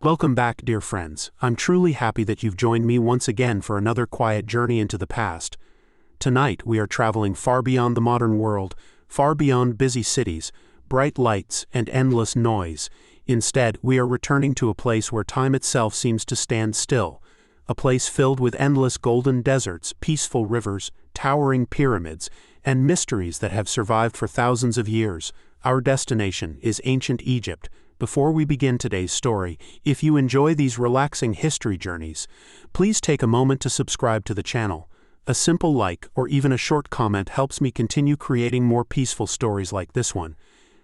Welcome back, dear friends. I'm truly happy that you've joined me once again for another quiet journey into the past. Tonight, we are traveling far beyond the modern world, far beyond busy cities, bright lights, and endless noise. Instead, we are returning to a place where time itself seems to stand still. A place filled with endless golden deserts, peaceful rivers, towering pyramids, and mysteries that have survived for thousands of years. Our destination is ancient Egypt. Before we begin today's story, if you enjoy these relaxing history journeys, please take a moment to subscribe to the channel. A simple like or even a short comment helps me continue creating more peaceful stories like this one.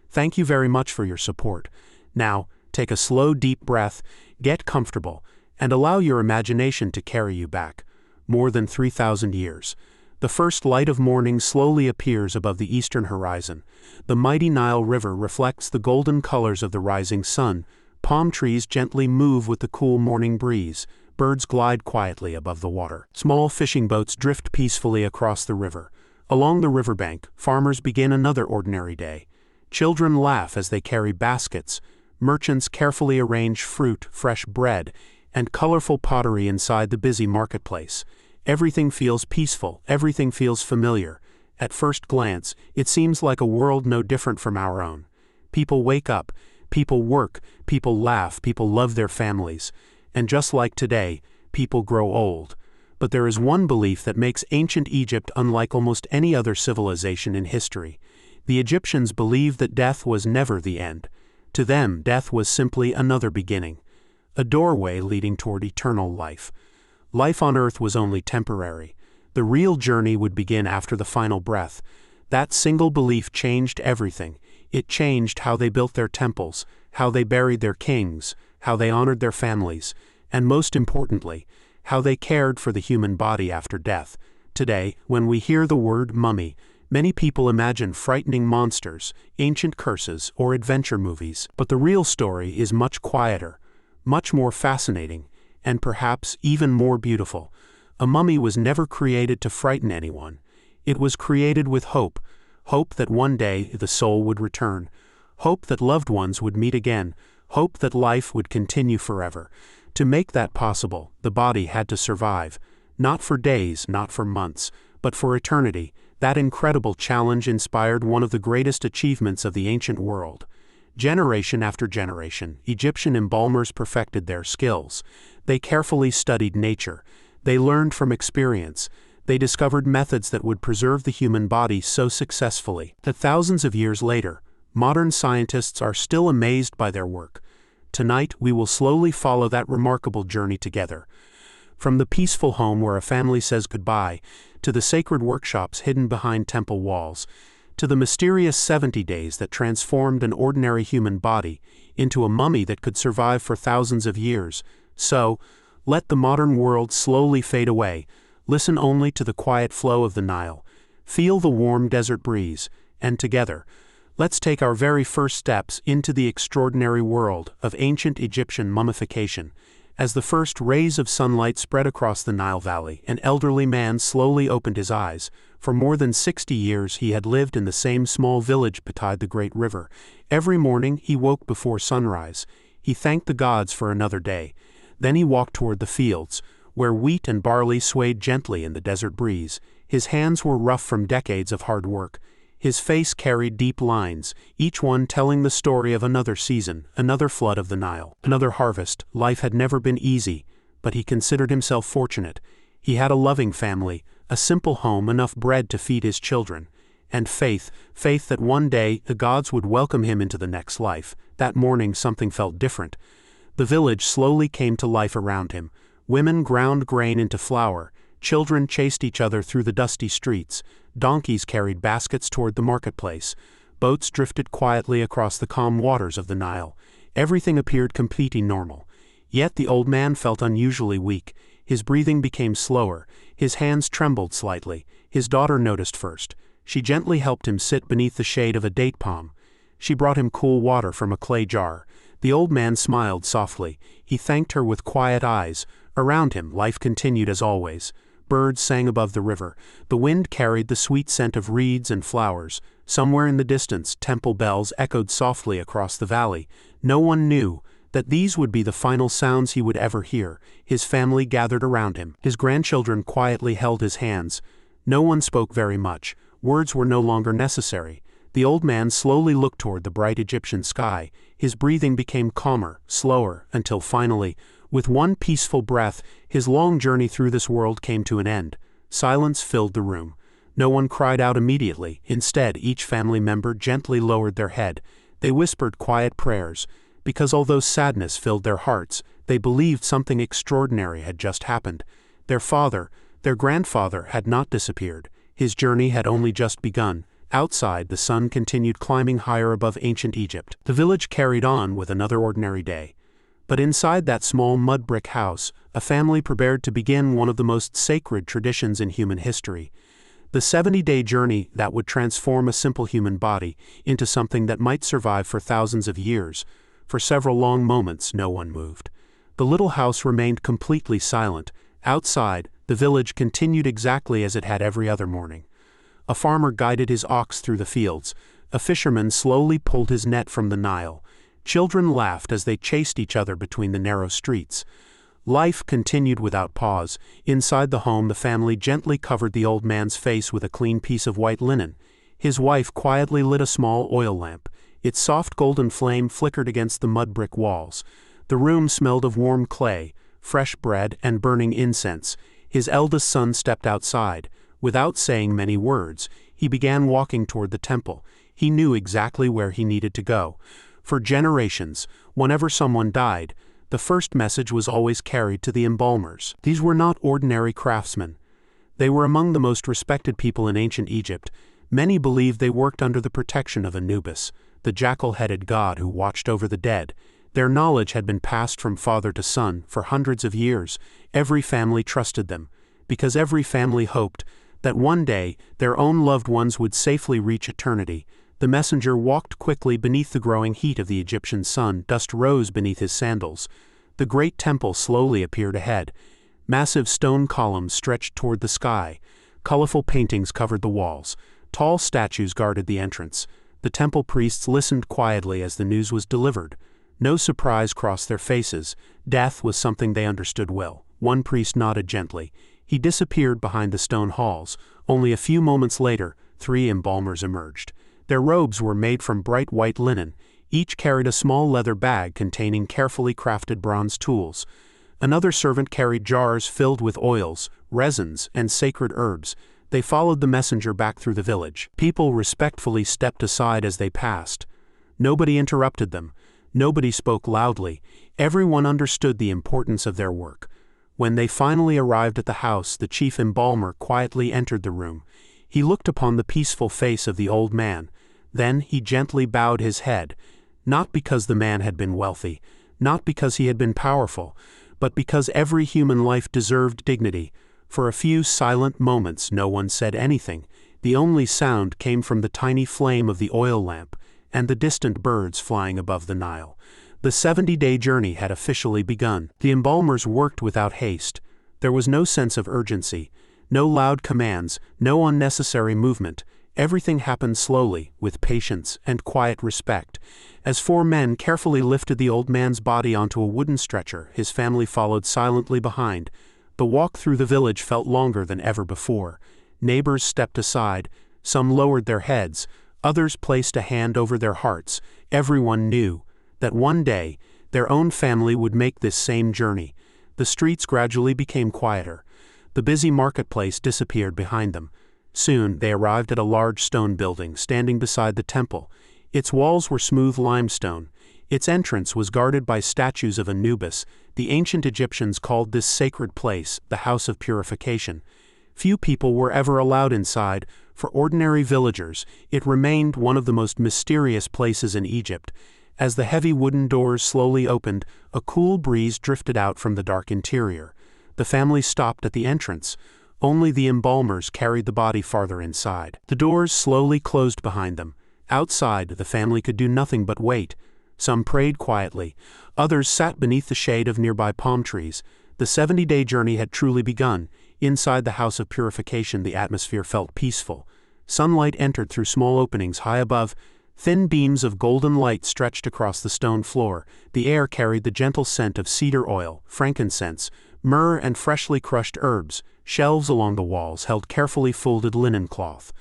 Thank you very much for your support. Now, take a slow, deep breath, get comfortable, and allow your imagination to carry you back. More than 3,000 years. The first light of morning slowly appears above the eastern horizon. The mighty Nile River reflects the golden colors of the rising sun. Palm trees gently move with the cool morning breeze. Birds glide quietly above the water. Small fishing boats drift peacefully across the river. Along the riverbank, farmers begin another ordinary day. Children laugh as they carry baskets. Merchants carefully arrange fruit, fresh bread, and colorful pottery inside the busy marketplace. Everything feels peaceful, everything feels familiar. At first glance, it seems like a world no different from our own. People wake up, people work, people laugh, people love their families. And just like today, people grow old. But there is one belief that makes ancient Egypt unlike almost any other civilization in history. The Egyptians believed that death was never the end. To them, death was simply another beginning. A doorway leading toward eternal life. Life on earth was only temporary. The real journey would begin after the final breath. That single belief changed everything. It changed how they built their temples, how they buried their kings, how they honored their families, and most importantly, how they cared for the human body after death. Today, when we hear the word mummy, many people imagine frightening monsters, ancient curses, or adventure movies. But the real story is much quieter, much more fascinating, and perhaps even more beautiful. A mummy was never created to frighten anyone. It was created with hope. Hope that one day the soul would return. Hope that loved ones would meet again. Hope that life would continue forever. To make that possible, the body had to survive. Not for days, not for months, but for eternity. That incredible challenge inspired one of the greatest achievements of the ancient world. Generation after generation, Egyptian embalmers perfected their skills. They carefully studied nature. They learned from experience. They discovered methods that would preserve the human body so successfully that thousands of years later, modern scientists are still amazed by their work. Tonight, we will slowly follow that remarkable journey together. From the peaceful home where a family says goodbye, to the sacred workshops hidden behind temple walls, to the mysterious 70 days that transformed an ordinary human body into a mummy that could survive for thousands of years. So, let the modern world slowly fade away. Listen only to the quiet flow of the Nile. Feel the warm desert breeze, and together, let's take our very first steps into the extraordinary world of ancient Egyptian mummification. As the first rays of sunlight spread across the Nile Valley, an elderly man slowly opened his eyes. For more than 60 years he had lived in the same small village beside the great river. Every morning he woke before sunrise. He thanked the gods for another day. Then he walked toward the fields, where wheat and barley swayed gently in the desert breeze. His hands were rough from decades of hard work. His face carried deep lines, each one telling the story of another season, another flood of the Nile, another harvest. Life had never been easy, but he considered himself fortunate. He had a loving family, a simple home, enough bread to feed his children, and faith that one day the gods would welcome him into the next life. That morning something felt different. The village slowly came to life around him. Women ground grain into flour. Children chased each other through the dusty streets. Donkeys carried baskets toward the marketplace. Boats drifted quietly across the calm waters of the Nile. Everything appeared completely normal. Yet the old man felt unusually weak. His breathing became slower. His hands trembled slightly. His daughter noticed first. She gently helped him sit beneath the shade of a date palm. She brought him cool water from a clay jar. The old man smiled softly. He thanked her with quiet eyes. Around him, life continued as always. Birds sang above the river. The wind carried the sweet scent of reeds and flowers. Somewhere in the distance, temple bells echoed softly across the valley. No one knew that these would be the final sounds he would ever hear. His family gathered around him. His grandchildren quietly held his hands. No one spoke very much. Words were no longer necessary. The old man slowly looked toward the bright Egyptian sky. His breathing became calmer, slower, until finally, with one peaceful breath, his long journey through this world came to an end. Silence filled the room. No one cried out immediately. Instead, each family member gently lowered their head. They whispered quiet prayers, because although sadness filled their hearts, they believed something extraordinary had just happened. Their father, their grandfather, had not disappeared. His journey had only just begun. Outside, the sun continued climbing higher above ancient Egypt. The village carried on with another ordinary day. But inside that small mud brick house, a family prepared to begin one of the most sacred traditions in human history. The 70-day journey that would transform a simple human body into something that might survive for thousands of years. For several long moments, no one moved. The little house remained completely silent. Outside, the village continued exactly as it had every other morning. A farmer guided his ox through the fields. A fisherman slowly pulled his net from the Nile. Children laughed as they chased each other between the narrow streets. Life continued without pause. Inside the home, the family gently covered the old man's face with a clean piece of white linen. His wife quietly lit a small oil lamp. Its soft golden flame flickered against the mud brick walls. The room smelled of warm clay, fresh bread, and burning incense. His eldest son stepped outside. Without saying many words, he began walking toward the temple. He knew exactly where he needed to go. For generations, whenever someone died, the first message was always carried to the embalmers. These were not ordinary craftsmen. They were among the most respected people in ancient Egypt. Many believed they worked under the protection of Anubis, the jackal-headed god who watched over the dead. Their knowledge had been passed from father to son for hundreds of years. Every family trusted them, because every family hoped that one day their own loved ones would safely reach eternity. The messenger walked quickly beneath the growing heat of the Egyptian sun. Dust rose beneath his sandals. The great temple slowly appeared ahead. Massive stone columns stretched toward the sky. Colorful paintings covered the walls. Tall statues guarded the entrance. The temple priests listened quietly as the news was delivered. No surprise crossed their faces. Death was something they understood well. One priest nodded gently. He disappeared behind the stone halls. Only a few moments later, 3 embalmers emerged. Their robes were made from bright white linen. Each carried a small leather bag containing carefully crafted bronze tools. Another servant carried jars filled with oils, resins, and sacred herbs. They followed the messenger back through the village. People respectfully stepped aside as they passed. Nobody interrupted them. Nobody spoke loudly. Everyone understood the importance of their work. When they finally arrived at the house, the chief embalmer quietly entered the room. He looked upon the peaceful face of the old man. Then he gently bowed his head, not because the man had been wealthy, not because he had been powerful, but because every human life deserved dignity. For a few silent moments no one said anything. The only sound came from the tiny flame of the oil lamp and the distant birds flying above the Nile. The 70-day journey had officially begun. The embalmers worked without haste. There was no sense of urgency, no loud commands, no unnecessary movement. Everything happened slowly, with patience and quiet respect. As 4 men carefully lifted the old man's body onto a wooden stretcher, his family followed silently behind. The walk through the village felt longer than ever before. Neighbors stepped aside, some lowered their heads, others placed a hand over their hearts. Everyone knew that one day their own family would make this same journey. The streets gradually became quieter. The busy marketplace disappeared behind them. Soon they arrived at a large stone building standing beside the temple. Its walls were smooth limestone. Its entrance was guarded by statues of Anubis. The ancient Egyptians called this sacred place the House of Purification. Few people were ever allowed inside. For ordinary villagers, it remained one of the most mysterious places in Egypt. As the heavy wooden doors slowly opened, a cool breeze drifted out from the dark interior. The family stopped at the entrance. Only the embalmers carried the body farther inside. The doors slowly closed behind them. Outside, the family could do nothing but wait. Some prayed quietly. Others sat beneath the shade of nearby palm trees. The 70-day journey had truly begun. Inside the House of Purification, the atmosphere felt peaceful. Sunlight entered through small openings high above. Thin beams of golden light stretched across the stone floor. The air carried the gentle scent of cedar oil, frankincense, myrrh, and freshly crushed herbs. Shelves along the walls held carefully folded linen cloth.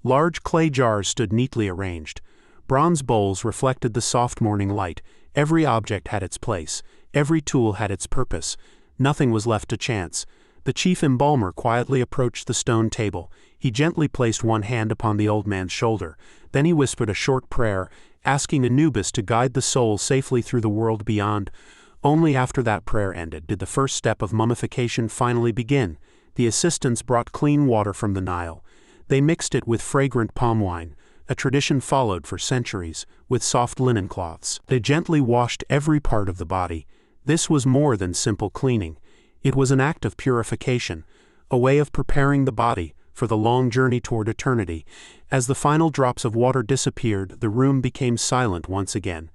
Large clay jars stood neatly arranged. Bronze bowls reflected the soft morning light. Every object had its place. Every tool had its purpose. Nothing was left to chance. The chief embalmer quietly approached the stone table. He gently placed one hand upon the old man's shoulder. Then he whispered a short prayer, asking Anubis to guide the soul safely through the world beyond. Only after that prayer ended did the first step of mummification finally begin. The assistants brought clean water from the Nile. They mixed it with fragrant palm wine, a tradition followed for centuries, with soft linen cloths. They gently washed every part of the body. This was more than simple cleaning. It was an act of purification, a way of preparing the body for the long journey toward eternity. As the final drops of water disappeared, the room became silent once again,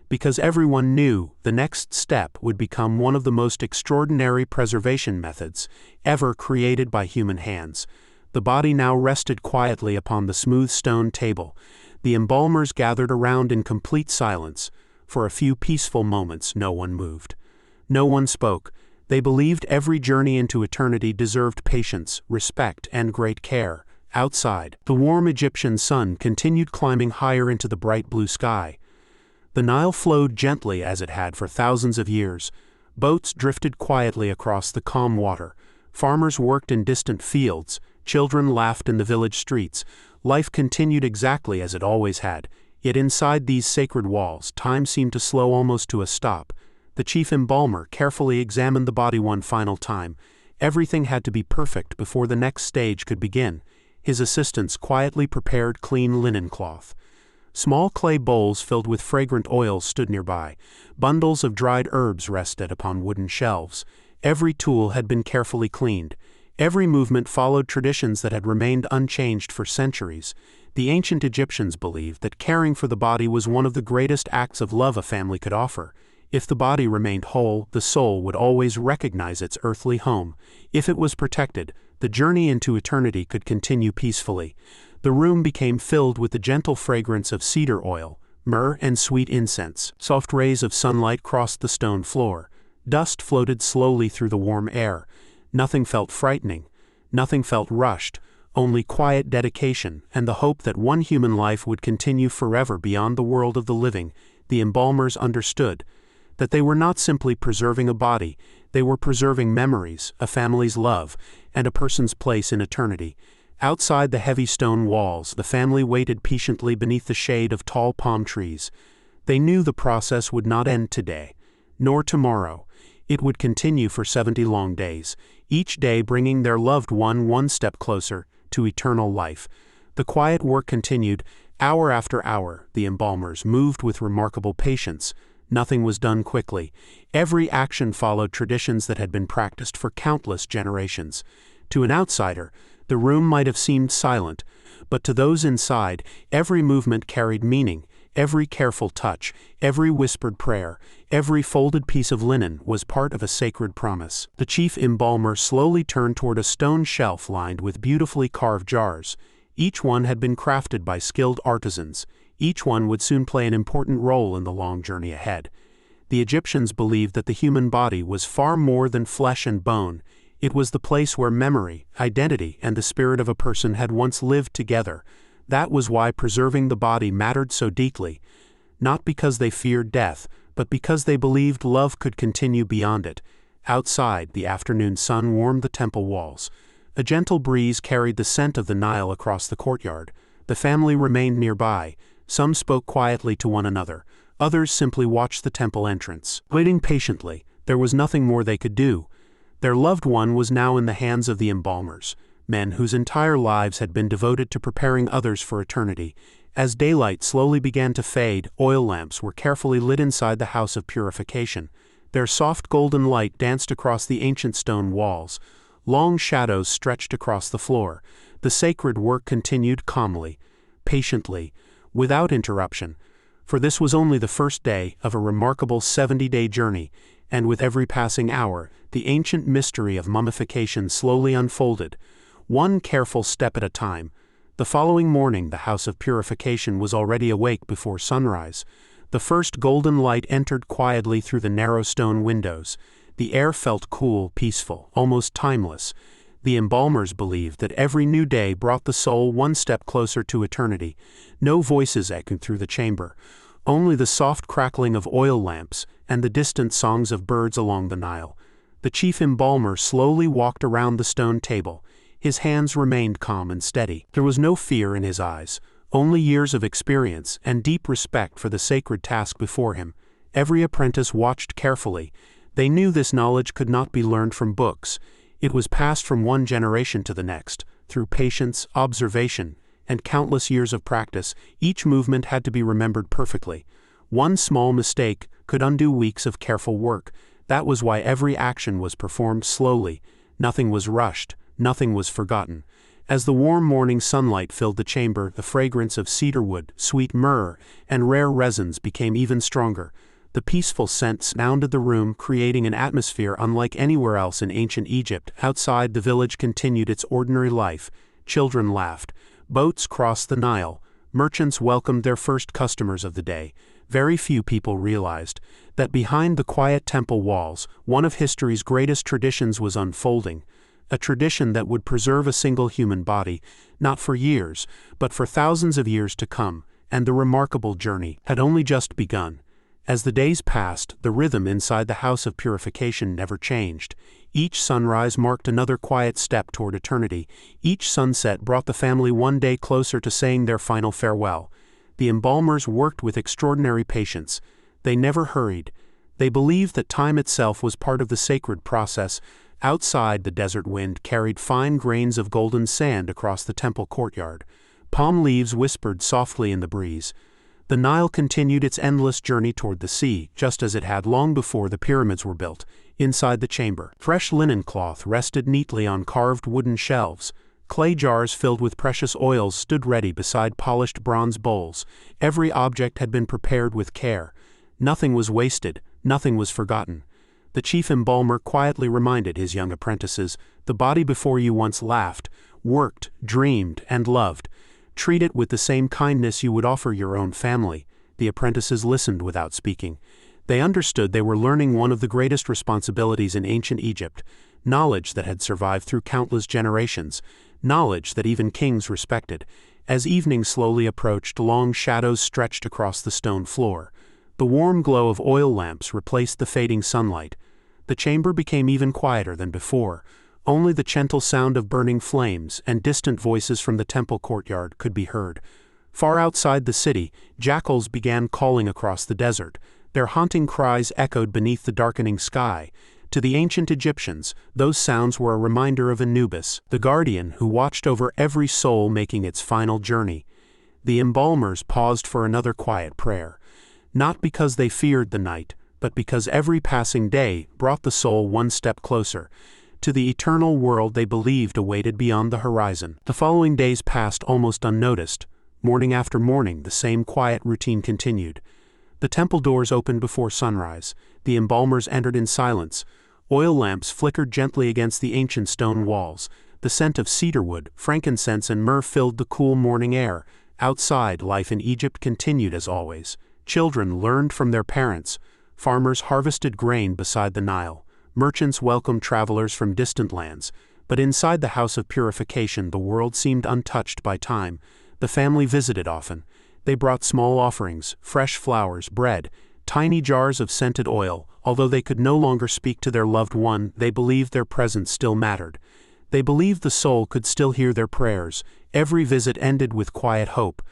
because everyone knew the next step would become one of the most extraordinary preservation methods ever created by human hands. The body now rested quietly upon the smooth stone table. The embalmers gathered around in complete silence. For a few peaceful moments, no one moved. No one spoke. They believed every journey into eternity deserved patience, respect, and great care. Outside, the warm Egyptian sun continued climbing higher into the bright blue sky. The Nile flowed gently as it had for thousands of years. Boats drifted quietly across the calm water. Farmers worked in distant fields. Children laughed in the village streets. Life continued exactly as it always had. Yet inside these sacred walls, time seemed to slow almost to a stop. The chief embalmer carefully examined the body one final time. Everything had to be perfect before the next stage could begin. His assistants quietly prepared clean linen cloth. Small clay bowls filled with fragrant oils stood nearby. Bundles of dried herbs rested upon wooden shelves. Every tool had been carefully cleaned. Every movement followed traditions that had remained unchanged for centuries. The ancient Egyptians believed that caring for the body was one of the greatest acts of love a family could offer. If the body remained whole, the soul would always recognize its earthly home. If it was protected, the journey into eternity could continue peacefully. The room became filled with the gentle fragrance of cedar oil, myrrh, and sweet incense. Soft rays of sunlight crossed the stone floor. Dust floated slowly through the warm air. Nothing felt frightening. Nothing felt rushed. Only quiet dedication and the hope that one human life would continue forever beyond the world of the living. The embalmers understood that they were not simply preserving a body, they were preserving memories, a family's love, and a person's place in eternity. Outside the heavy stone walls, the family waited patiently beneath the shade of tall palm trees. They knew the process would not end today, nor tomorrow. It would continue for 70 long days, each day bringing their loved one step closer to eternal life. The quiet work continued. Hour after hour, the embalmers moved with remarkable patience. Nothing was done quickly. Every action followed traditions that had been practiced for countless generations. To an outsider, the room might have seemed silent, but to those inside, every movement carried meaning. Every careful touch, every whispered prayer, every folded piece of linen was part of a sacred promise. The chief embalmer slowly turned toward a stone shelf lined with beautifully carved jars. Each one had been crafted by skilled artisans. Each one would soon play an important role in the long journey ahead. The Egyptians believed that the human body was far more than flesh and bone. It was the place where memory, identity, and the spirit of a person had once lived together. That was why preserving the body mattered so deeply, not because they feared death, but because they believed love could continue beyond it. Outside, the afternoon sun warmed the temple walls. A gentle breeze carried the scent of the Nile across the courtyard. The family remained nearby. Some spoke quietly to one another. Others simply watched the temple entrance. Waiting patiently, there was nothing more they could do. Their loved one was now in the hands of the embalmers, men whose entire lives had been devoted to preparing others for eternity. As daylight slowly began to fade, oil lamps were carefully lit inside the House of Purification. Their soft golden light danced across the ancient stone walls. Long shadows stretched across the floor. The sacred work continued calmly, patiently, without interruption, for this was only the first day of a remarkable 70-day journey, and with every passing hour, the ancient mystery of mummification slowly unfolded. One careful step at a time, The following morning the House of Purification was already awake before sunrise. The first golden light entered quietly through the narrow stone windows. The air felt cool, peaceful, almost timeless. The embalmers believed that every new day brought the soul one step closer to eternity. No voices echoed through the chamber, only the soft crackling of oil lamps and the distant songs of birds along the Nile. The chief embalmer slowly walked around the stone table. His hands remained calm and steady. There was no fear in his eyes, only years of experience and deep respect for the sacred task before him. Every apprentice watched carefully. They knew this knowledge could not be learned from books. It was passed from one generation to the next, through patience, observation, and countless years of practice. Each movement had to be remembered perfectly. One small mistake could undo weeks of careful work. That was why every action was performed slowly. Nothing was rushed, nothing was forgotten. As the warm morning sunlight filled the chamber, the fragrance of cedarwood, sweet myrrh, and rare resins became even stronger. The peaceful scent surrounded the room, creating an atmosphere unlike anywhere else in ancient Egypt. Outside, the village continued its ordinary life. Children laughed. Boats crossed the Nile. Merchants welcomed their first customers of the day. Very few people realized that behind the quiet temple walls, one of history's greatest traditions was unfolding. A tradition that would preserve a single human body, not for years, but for thousands of years to come, and the remarkable journey had only just begun. As the days passed, the rhythm inside the House of Purification never changed. Each sunrise marked another quiet step toward eternity. Each sunset brought the family one day closer to saying their final farewell. The embalmers worked with extraordinary patience. They never hurried. They believed that time itself was part of the sacred process. Outside, the desert wind carried fine grains of golden sand across the temple courtyard. Palm leaves whispered softly in the breeze. The Nile continued its endless journey toward the sea, just as it had long before the pyramids were built. Inside the chamber, fresh linen cloth rested neatly on carved wooden shelves. Clay jars filled with precious oils stood ready beside polished bronze bowls. Every object had been prepared with care. Nothing was wasted, nothing was forgotten. The chief embalmer quietly reminded his young apprentices, "The body before you once laughed, worked, dreamed, and loved. Treat it with the same kindness you would offer your own family." The apprentices listened without speaking. They understood they were learning one of the greatest responsibilities in ancient Egypt, knowledge that had survived through countless generations, knowledge that even kings respected. As evening slowly approached, long shadows stretched across the stone floor. The warm glow of oil lamps replaced the fading sunlight. The chamber became even quieter than before. Only the gentle sound of burning flames and distant voices from the temple courtyard could be heard. Far outside the city, jackals began calling across the desert. Their haunting cries echoed beneath the darkening sky. To the ancient Egyptians, those sounds were a reminder of Anubis, the guardian who watched over every soul making its final journey. The embalmers paused for another quiet prayer, not because they feared the night, but because every passing day brought the soul one step closer to the eternal world they believed awaited beyond the horizon. The following days passed almost unnoticed. Morning after morning, the same quiet routine continued. The temple doors opened before sunrise. The embalmers entered in silence. Oil lamps flickered gently against the ancient stone walls. The scent of cedarwood, frankincense, and myrrh filled the cool morning air. Outside, life in Egypt continued as always. Children learned from their parents. Farmers harvested grain beside the Nile. Merchants welcomed travelers from distant lands. But inside the House of Purification, the world seemed untouched by time. The family visited often. They brought small offerings, fresh flowers, bread, tiny jars of scented oil. Although they could no longer speak to their loved one, they believed their presence still mattered. They believed the soul could still hear their prayers. Every visit ended with quiet hope.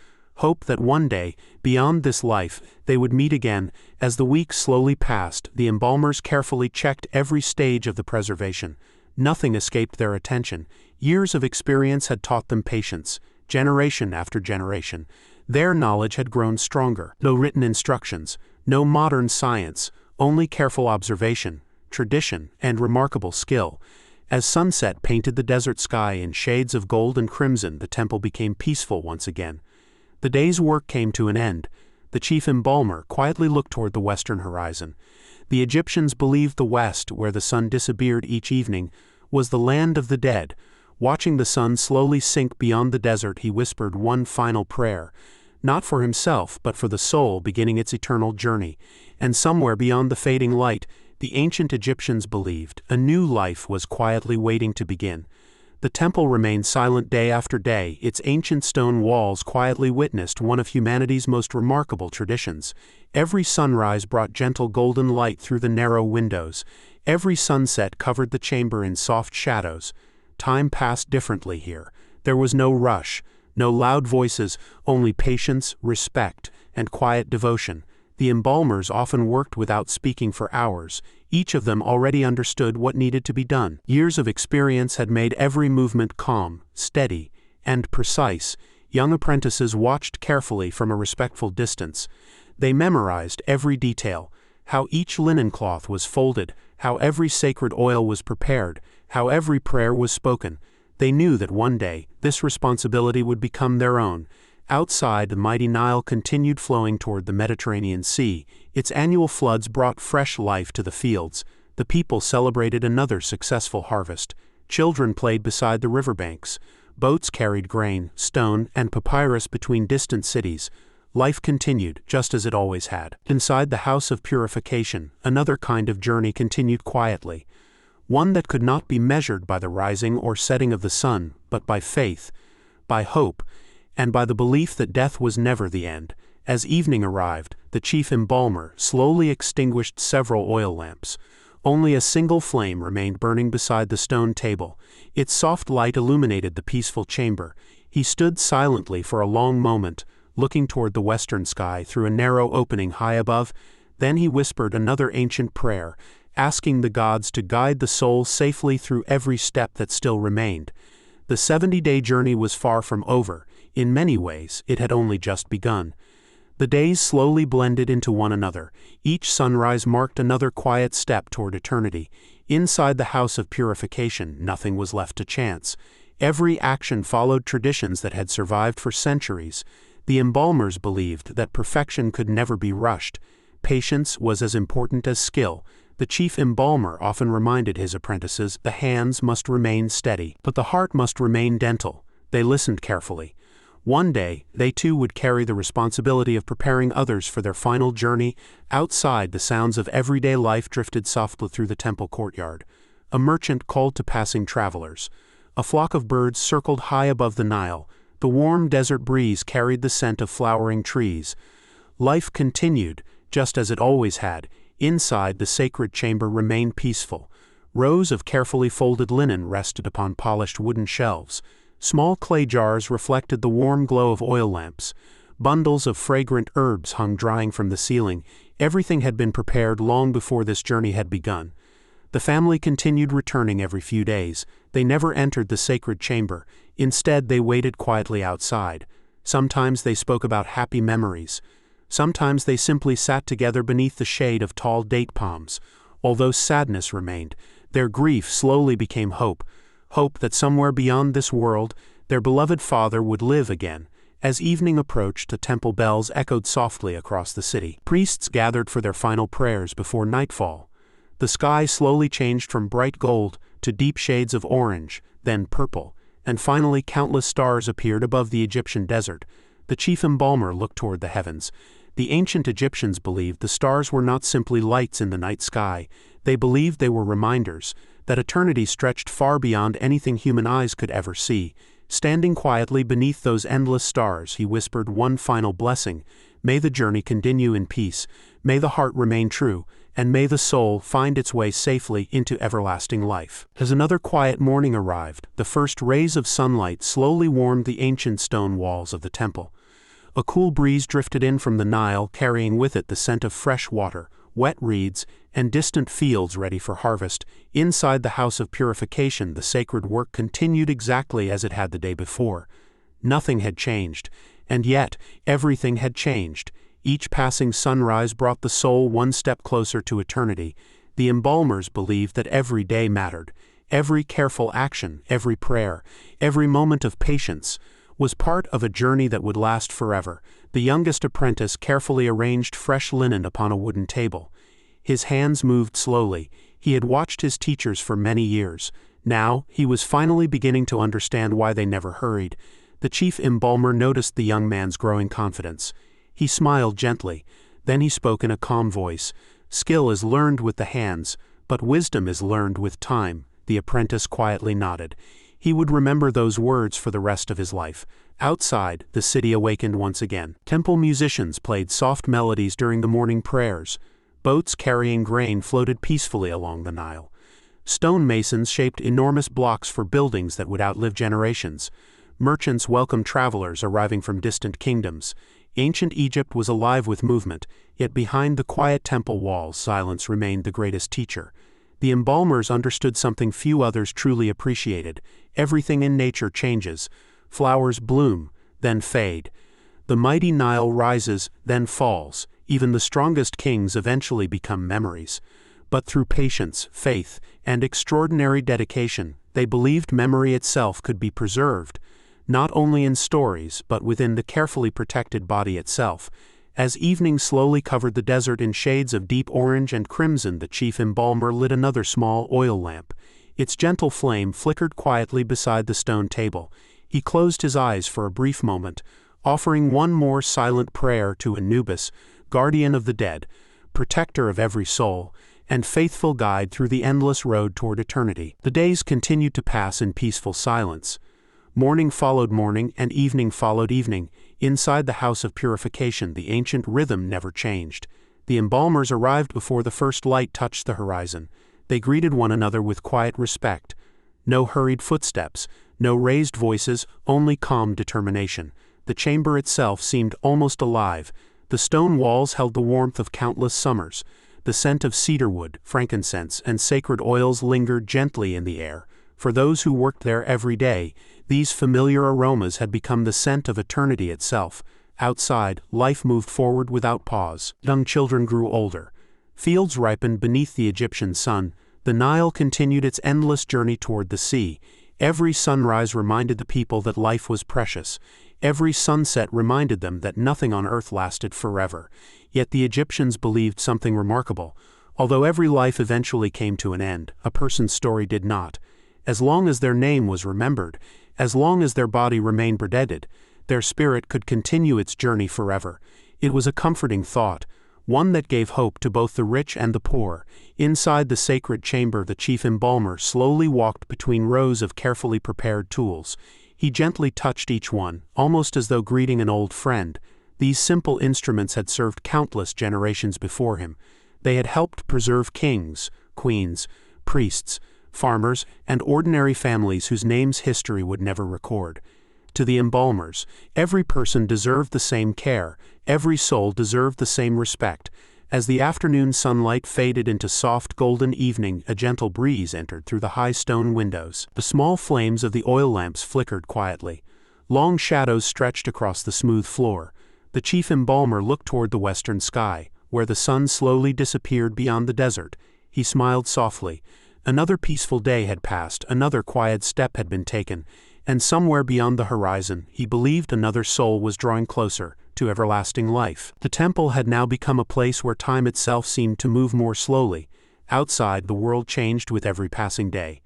Hope that one day, beyond this life, they would meet again. As the weeks slowly passed, the embalmers carefully checked every stage of the preservation. Nothing escaped their attention. Years of experience had taught them patience, generation after generation. Their knowledge had grown stronger. No written instructions, no modern science, only careful observation, tradition, and remarkable skill. As sunset painted the desert sky in shades of gold and crimson, the temple became peaceful once again. The day's work came to an end. The chief embalmer quietly looked toward the western horizon. The Egyptians believed the west, where the sun disappeared each evening, was the land of the dead. Watching the sun slowly sink beyond the desert, he whispered one final prayer, not for himself but for the soul beginning its eternal journey. And somewhere beyond the fading light, the ancient Egyptians believed, a new life was quietly waiting to begin. The temple remained silent day after day, its ancient stone walls quietly witnessed one of humanity's most remarkable traditions. Every sunrise brought gentle golden light through the narrow windows. Every sunset covered the chamber in soft shadows. Time passed differently here. There was no rush, no loud voices, only patience, respect, and quiet devotion. The embalmers often worked without speaking for hours. Each of them already understood what needed to be done. Years of experience had made every movement calm, steady, and precise. Young apprentices watched carefully from a respectful distance. They memorized every detail, how each linen cloth was folded, how every sacred oil was prepared, how every prayer was spoken. They knew that one day, this responsibility would become their own. Outside, the mighty Nile continued flowing toward the Mediterranean Sea. Its annual floods brought fresh life to the fields. The people celebrated another successful harvest. Children played beside the riverbanks. Boats carried grain, stone, and papyrus between distant cities. Life continued, just as it always had. Inside the House of Purification, another kind of journey continued quietly. One that could not be measured by the rising or setting of the sun, but by faith, by hope, and by the belief that death was never the end. As evening arrived, the chief embalmer slowly extinguished several oil lamps. Only a single flame remained burning beside the stone table. Its soft light illuminated the peaceful chamber. He stood silently for a long moment, looking toward the western sky through a narrow opening high above. Then he whispered another ancient prayer, asking the gods to guide the soul safely through every step that still remained. The 70-day journey was far from over. In many ways, it had only just begun. The days slowly blended into one another. Each sunrise marked another quiet step toward eternity. Inside the House of Purification, nothing was left to chance. Every action followed traditions that had survived for centuries. The embalmers believed that perfection could never be rushed. Patience was as important as skill. The chief embalmer often reminded his apprentices, the hands must remain steady, but the heart must remain gentle. They listened carefully. One day, they too would carry the responsibility of preparing others for their final journey. Outside, the sounds of everyday life drifted softly through the temple courtyard. A merchant called to passing travelers. A flock of birds circled high above the Nile. The warm desert breeze carried the scent of flowering trees. Life continued, just as it always had. Inside, the sacred chamber remained peaceful. Rows of carefully folded linen rested upon polished wooden shelves. Small clay jars reflected the warm glow of oil lamps. Bundles of fragrant herbs hung drying from the ceiling. Everything had been prepared long before this journey had begun. The family continued returning every few days. They never entered the sacred chamber. Instead, they waited quietly outside. Sometimes they spoke about happy memories. Sometimes they simply sat together beneath the shade of tall date palms. Although sadness remained, their grief slowly became hope. Hope that somewhere beyond this world, their beloved father would live again. As evening approached, the temple bells echoed softly across the city. Priests gathered for their final prayers before nightfall. The sky slowly changed from bright gold to deep shades of orange, then purple, and finally countless stars appeared above the Egyptian desert. The chief embalmer looked toward the heavens. The ancient Egyptians believed the stars were not simply lights in the night sky. They believed they were reminders that eternity stretched far beyond anything human eyes could ever see. Standing quietly beneath those endless stars, he whispered one final blessing. May the journey continue in peace, may the heart remain true, and may the soul find its way safely into everlasting life. As another quiet morning arrived, the first rays of sunlight slowly warmed the ancient stone walls of the temple. A cool breeze drifted in from the Nile, carrying with it the scent of fresh water, wet reeds, and distant fields ready for harvest. Inside the House of Purification, the sacred work continued exactly as it had the day before. Nothing had changed, and yet everything had changed. Each passing sunrise brought the soul one step closer to eternity. The embalmers believed that every day mattered. Every careful action, every prayer, every moment of patience was part of a journey that would last forever. The youngest apprentice carefully arranged fresh linen upon a wooden table. His hands moved slowly. He had watched his teachers for many years. Now, he was finally beginning to understand why they never hurried. The chief embalmer noticed the young man's growing confidence. He smiled gently. Then he spoke in a calm voice. "Skill is learned with the hands, but wisdom is learned with time." The apprentice quietly nodded. He would remember those words for the rest of his life. Outside, the city awakened once again. Temple musicians played soft melodies during the morning prayers. Boats carrying grain floated peacefully along the Nile. Stone masons shaped enormous blocks for buildings that would outlive generations. Merchants welcomed travelers arriving from distant kingdoms. Ancient Egypt was alive with movement, yet behind the quiet temple walls, silence remained the greatest teacher. The embalmers understood something few others truly appreciated. Everything in nature changes. Flowers bloom, then fade. The mighty Nile rises, then falls. Even the strongest kings eventually become memories. But through patience, faith, and extraordinary dedication, they believed memory itself could be preserved, not only in stories but within the carefully protected body itself. As evening slowly covered the desert in shades of deep orange and crimson, the chief embalmer lit another small oil lamp. Its gentle flame flickered quietly beside the stone table. He closed his eyes for a brief moment, offering one more silent prayer to Anubis, guardian of the dead, protector of every soul, and faithful guide through the endless road toward eternity. The days continued to pass in peaceful silence. Morning followed morning, and evening followed evening. Inside the House of Purification, the ancient rhythm never changed. The embalmers arrived before the first light touched the horizon. They greeted one another with quiet respect. No hurried footsteps, no raised voices, only calm determination. The chamber itself seemed almost alive. The stone walls held the warmth of countless summers. The scent of cedarwood, frankincense, and sacred oils lingered gently in the air. For those who worked there every day, these familiar aromas had become the scent of eternity itself. Outside, life moved forward without pause. Young children grew older. Fields ripened beneath the Egyptian sun. The Nile continued its endless journey toward the sea. Every sunrise reminded the people that life was precious. Every sunset reminded them that nothing on earth lasted forever. Yet the Egyptians believed something remarkable. Although every life eventually came to an end, a person's story did not. As long as their name was remembered, as long as their body remained dead, their spirit could continue its journey forever. It was a comforting thought, one that gave hope to both the rich and the poor. Inside the sacred chamber, the chief embalmer slowly walked between rows of carefully prepared tools. He gently touched each one, almost as though greeting an old friend. These simple instruments had served countless generations before him. They had helped preserve kings, queens, priests, farmers, and ordinary families whose names history would never record. To the embalmers, every person deserved the same care, every soul deserved the same respect. As the afternoon sunlight faded into soft golden evening, a gentle breeze entered through the high stone windows. The small flames of the oil lamps flickered quietly. Long shadows stretched across the smooth floor. The chief embalmer looked toward the western sky, where the sun slowly disappeared beyond the desert. He smiled softly. Another peaceful day had passed, another quiet step had been taken, and somewhere beyond the horizon, he believed another soul was drawing closer to everlasting life. The temple had now become a place where time itself seemed to move more slowly. Outside, the world changed with every passing day.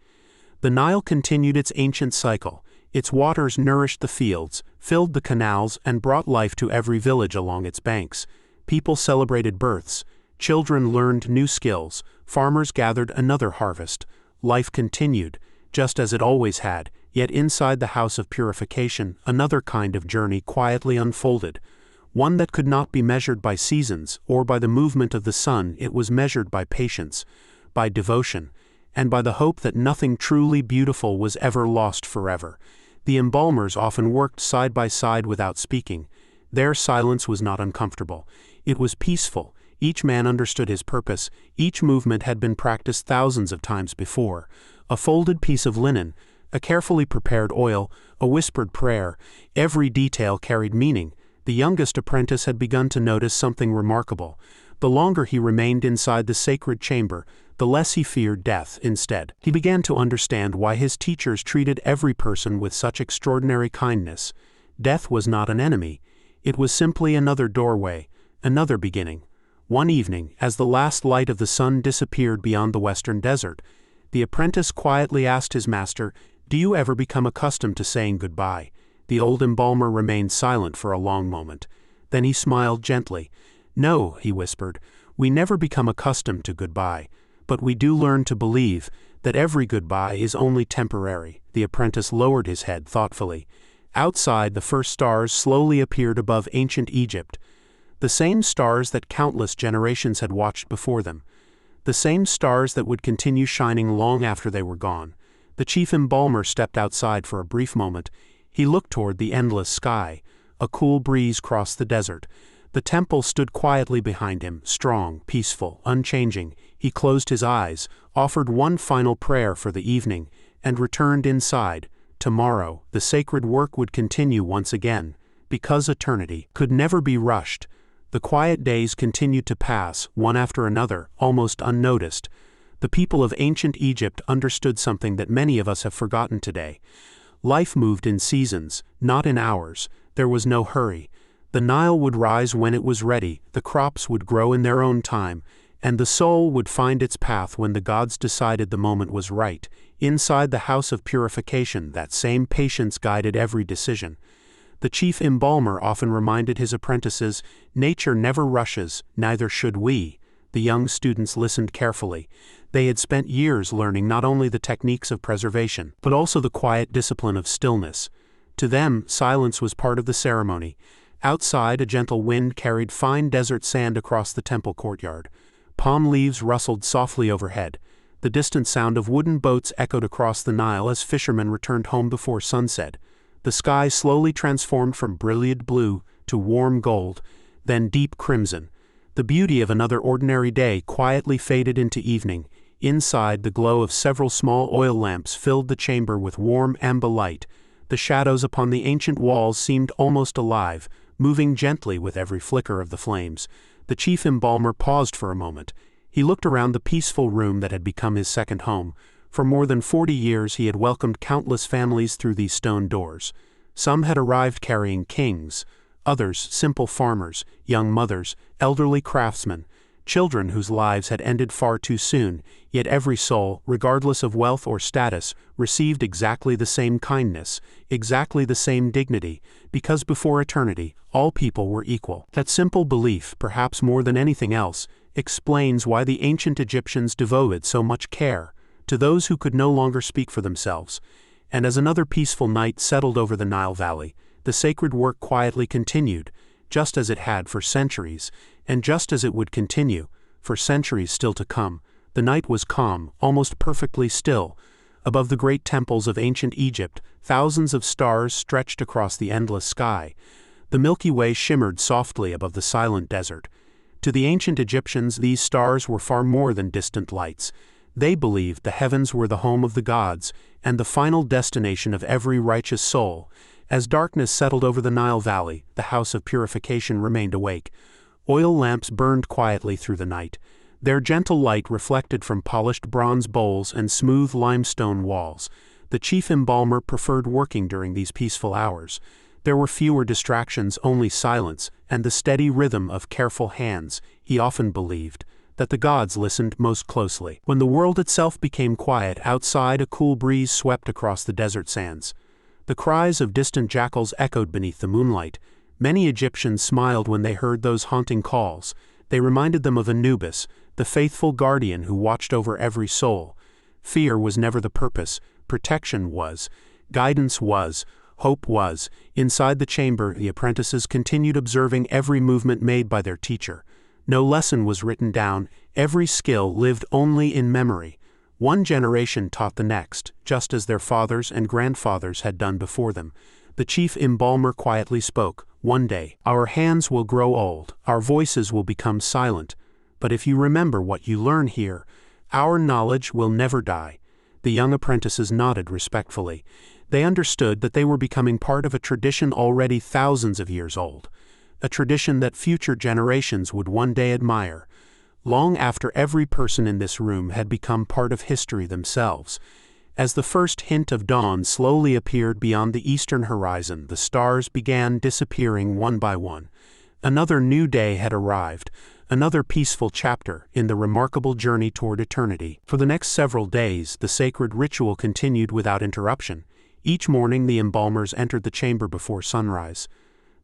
The Nile continued its ancient cycle. Its waters nourished the fields, filled the canals, and brought life to every village along its banks. People celebrated births. Children learned new skills. Farmers gathered another harvest. Life continued, just as it always had, yet inside the House of Purification, another kind of journey quietly unfolded. One that could not be measured by seasons or by the movement of the sun. It was measured by patience, by devotion, and by the hope that nothing truly beautiful was ever lost forever. The embalmers often worked side by side without speaking. Their silence was not uncomfortable. It was peaceful. Each man understood his purpose. Each movement had been practiced thousands of times before. A folded piece of linen, a carefully prepared oil, a whispered prayer, every detail carried meaning. The youngest apprentice had begun to notice something remarkable. The longer he remained inside the sacred chamber, the less he feared death. Instead, he began to understand why his teachers treated every person with such extraordinary kindness. Death was not an enemy. It was simply another doorway, another beginning. One evening, as the last light of the sun disappeared beyond the western desert, The apprentice quietly asked his master, "Do you ever become accustomed to saying goodbye?" The old embalmer remained silent for a long moment. Then he smiled gently. "No," he whispered, "we never become accustomed to goodbye, but we do learn to believe that every goodbye is only temporary." The apprentice lowered his head thoughtfully. Outside, the first stars slowly appeared above ancient Egypt, the same stars that countless generations had watched before them, the same stars that would continue shining long after they were gone. The chief embalmer stepped outside for a brief moment. He looked toward the endless sky. A cool breeze crossed the desert. The temple stood quietly behind him, strong, peaceful, unchanging. He closed his eyes, offered one final prayer for the evening, and returned inside. Tomorrow, the sacred work would continue once again, because eternity could never be rushed. The quiet days continued to pass, one after another, almost unnoticed. The people of ancient Egypt understood something that many of us have forgotten today. Life moved in seasons, not in hours. There was no hurry. The Nile would rise when it was ready, the crops would grow in their own time, and the soul would find its path when the gods decided the moment was right. Inside the House of Purification, that same patience guided every decision. The chief embalmer often reminded his apprentices, "Nature never rushes, neither should we." The young students listened carefully. They had spent years learning not only the techniques of preservation, but also the quiet discipline of stillness. To them, silence was part of the ceremony. Outside, a gentle wind carried fine desert sand across the temple courtyard. Palm leaves rustled softly overhead. The distant sound of wooden boats echoed across the Nile as fishermen returned home before sunset. The sky slowly transformed from brilliant blue to warm gold, then deep crimson. The beauty of another ordinary day quietly faded into evening. Inside, the glow of several small oil lamps filled the chamber with warm amber light. The shadows upon the ancient walls seemed almost alive, moving gently with every flicker of the flames. The chief embalmer paused for a moment. He looked around the peaceful room that had become his second home. For more than 40 years he had welcomed countless families through these stone doors. Some had arrived carrying kings, others simple farmers, young mothers, elderly craftsmen, children whose lives had ended far too soon, yet every soul, regardless of wealth or status, received exactly the same kindness, exactly the same dignity, because before eternity, all people were equal. That simple belief, perhaps more than anything else, explains why the ancient Egyptians devoted so much care to those who could no longer speak for themselves. And as another peaceful night settled over the Nile Valley, the sacred work quietly continued, just as it had for centuries, and just as it would continue for centuries still to come. The night was calm, almost perfectly still. Above the great temples of ancient Egypt, thousands of stars stretched across the endless sky. The Milky Way shimmered softly above the silent desert. To the ancient Egyptians, these stars were far more than distant lights. They believed the heavens were the home of the gods, and the final destination of every righteous soul. As darkness settled over the Nile Valley, the House of Purification remained awake. Oil lamps burned quietly through the night. Their gentle light reflected from polished bronze bowls and smooth limestone walls. The chief embalmer preferred working during these peaceful hours. There were fewer distractions, only silence, and the steady rhythm of careful hands. He often believed that the gods listened most closely. When the world itself became quiet, outside a cool breeze swept across the desert sands. The cries of distant jackals echoed beneath the moonlight. Many Egyptians smiled when they heard those haunting calls. They reminded them of Anubis, the faithful guardian who watched over every soul. Fear was never the purpose. Protection was. Guidance was. Hope was. Inside the chamber, the apprentices continued observing every movement made by their teacher. No lesson was written down. Every skill lived only in memory. One generation taught the next, just as their fathers and grandfathers had done before them. The chief embalmer quietly spoke, "One day, our hands will grow old, our voices will become silent. But if you remember what you learn here, our knowledge will never die." The young apprentices nodded respectfully. They understood that they were becoming part of a tradition already thousands of years old. A tradition that future generations would one day admire, long after every person in this room had become part of history themselves. As the first hint of dawn slowly appeared beyond the eastern horizon, the stars began disappearing one by one. Another new day had arrived, another peaceful chapter in the remarkable journey toward eternity. For the next several days, the sacred ritual continued without interruption. Each morning the embalmers entered the chamber before sunrise.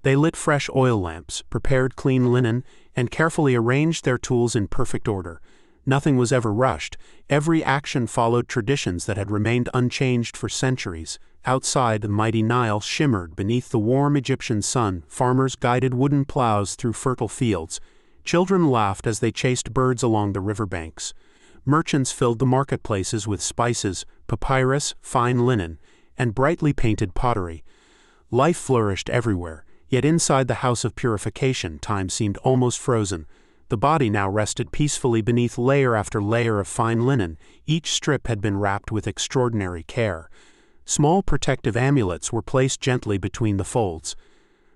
They lit fresh oil lamps, prepared clean linen, and carefully arranged their tools in perfect order. Nothing was ever rushed. Every action followed traditions that had remained unchanged for centuries. Outside, the mighty Nile shimmered beneath the warm Egyptian sun. Farmers guided wooden plows through fertile fields. Children laughed as they chased birds along the riverbanks. Merchants filled the marketplaces with spices, papyrus, fine linen, and brightly painted pottery. Life flourished everywhere, yet inside the House of Purification, time seemed almost frozen. The body now rested peacefully beneath layer after layer of fine linen. Each strip had been wrapped with extraordinary care. Small protective amulets were placed gently between the folds.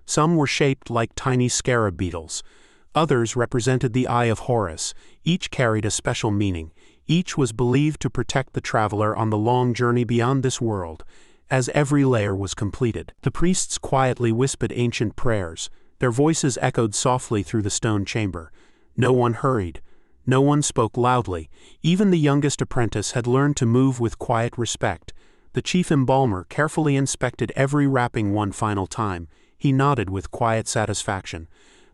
Some were shaped like tiny scarab beetles. Others represented the Eye of Horus. Each carried a special meaning. Each was believed to protect the traveler on the long journey beyond this world. As every layer was completed, the priests quietly whispered ancient prayers. Their voices echoed softly through the stone chamber. No one hurried. No one spoke loudly. Even the youngest apprentice had learned to move with quiet respect. The chief embalmer carefully inspected every wrapping one final time. He nodded with quiet satisfaction.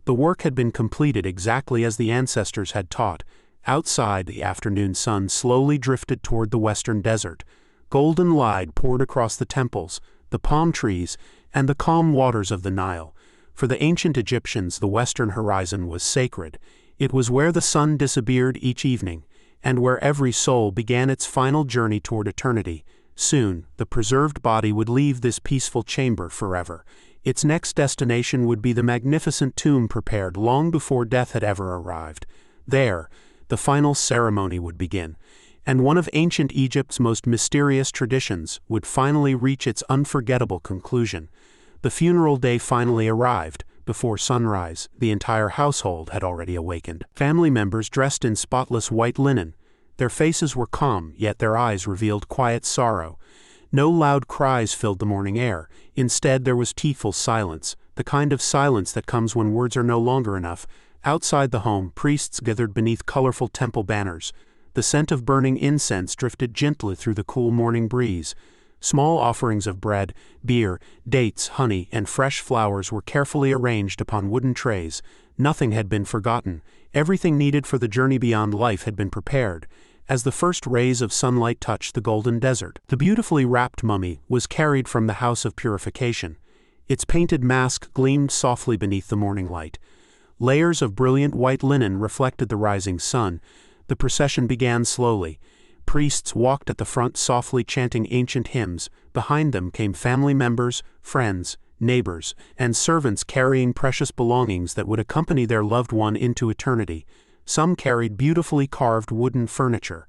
The work had been completed exactly as the ancestors had taught. Outside, the afternoon sun slowly drifted toward the western desert. Golden light poured across the temples, the palm trees, and the calm waters of the Nile. For the ancient Egyptians, the western horizon was sacred. It was where the sun disappeared each evening, and where every soul began its final journey toward eternity. Soon, the preserved body would leave this peaceful chamber forever. Its next destination would be the magnificent tomb prepared long before death had ever arrived. There, the final ceremony would begin, and one of ancient Egypt's most mysterious traditions would finally reach its unforgettable conclusion. The funeral day finally arrived. Before sunrise, the entire household had already awakened. Family members dressed in spotless white linen. Their faces were calm, yet their eyes revealed quiet sorrow. No loud cries filled the morning air. Instead, there was tearful silence, the kind of silence that comes when words are no longer enough. Outside the home, priests gathered beneath colorful temple banners. The scent of burning incense drifted gently through the cool morning breeze. Small offerings of bread, beer, dates, honey, and fresh flowers were carefully arranged upon wooden trays. Nothing had been forgotten. Everything needed for the journey beyond life had been prepared. As the first rays of sunlight touched the golden desert, the beautifully wrapped mummy was carried from the House of Purification. Its painted mask gleamed softly beneath the morning light. Layers of brilliant white linen reflected the rising sun. The procession began slowly. Priests walked at the front softly chanting ancient hymns. Behind them came family members, friends, neighbors, and servants carrying precious belongings that would accompany their loved one into eternity. Some carried beautifully carved wooden furniture.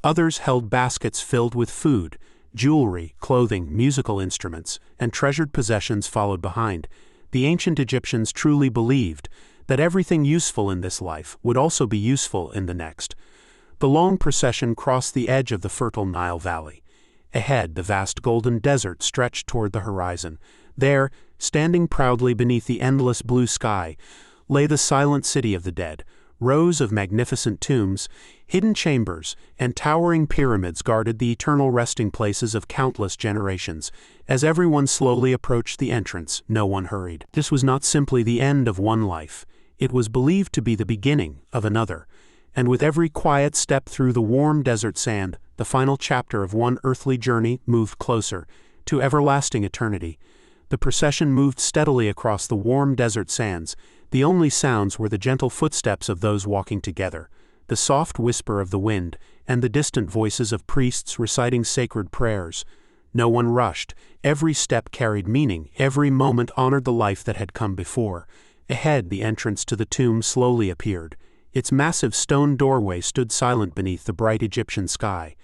Others held baskets filled with food. Jewelry, clothing, musical instruments, and treasured possessions followed behind. The ancient Egyptians truly believed that everything useful in this life would also be useful in the next. The long procession crossed the edge of the fertile Nile Valley. Ahead, the vast golden desert stretched toward the horizon. There, standing proudly beneath the endless blue sky, lay the silent city of the dead. Rows of magnificent tombs, hidden chambers, and towering pyramids guarded the eternal resting places of countless generations. As everyone slowly approached the entrance, no one hurried. This was not simply the end of one life. It was believed to be the beginning of another. And with every quiet step through the warm desert sand, the final chapter of one earthly journey moved closer to everlasting eternity. The procession moved steadily across the warm desert sands. The only sounds were the gentle footsteps of those walking together, the soft whisper of the wind, and the distant voices of priests reciting sacred prayers. No one rushed. Every step carried meaning. Every moment honored the life that had come before. Ahead, the entrance to the tomb slowly appeared. Its massive stone doorway stood silent beneath the bright Egyptian sky.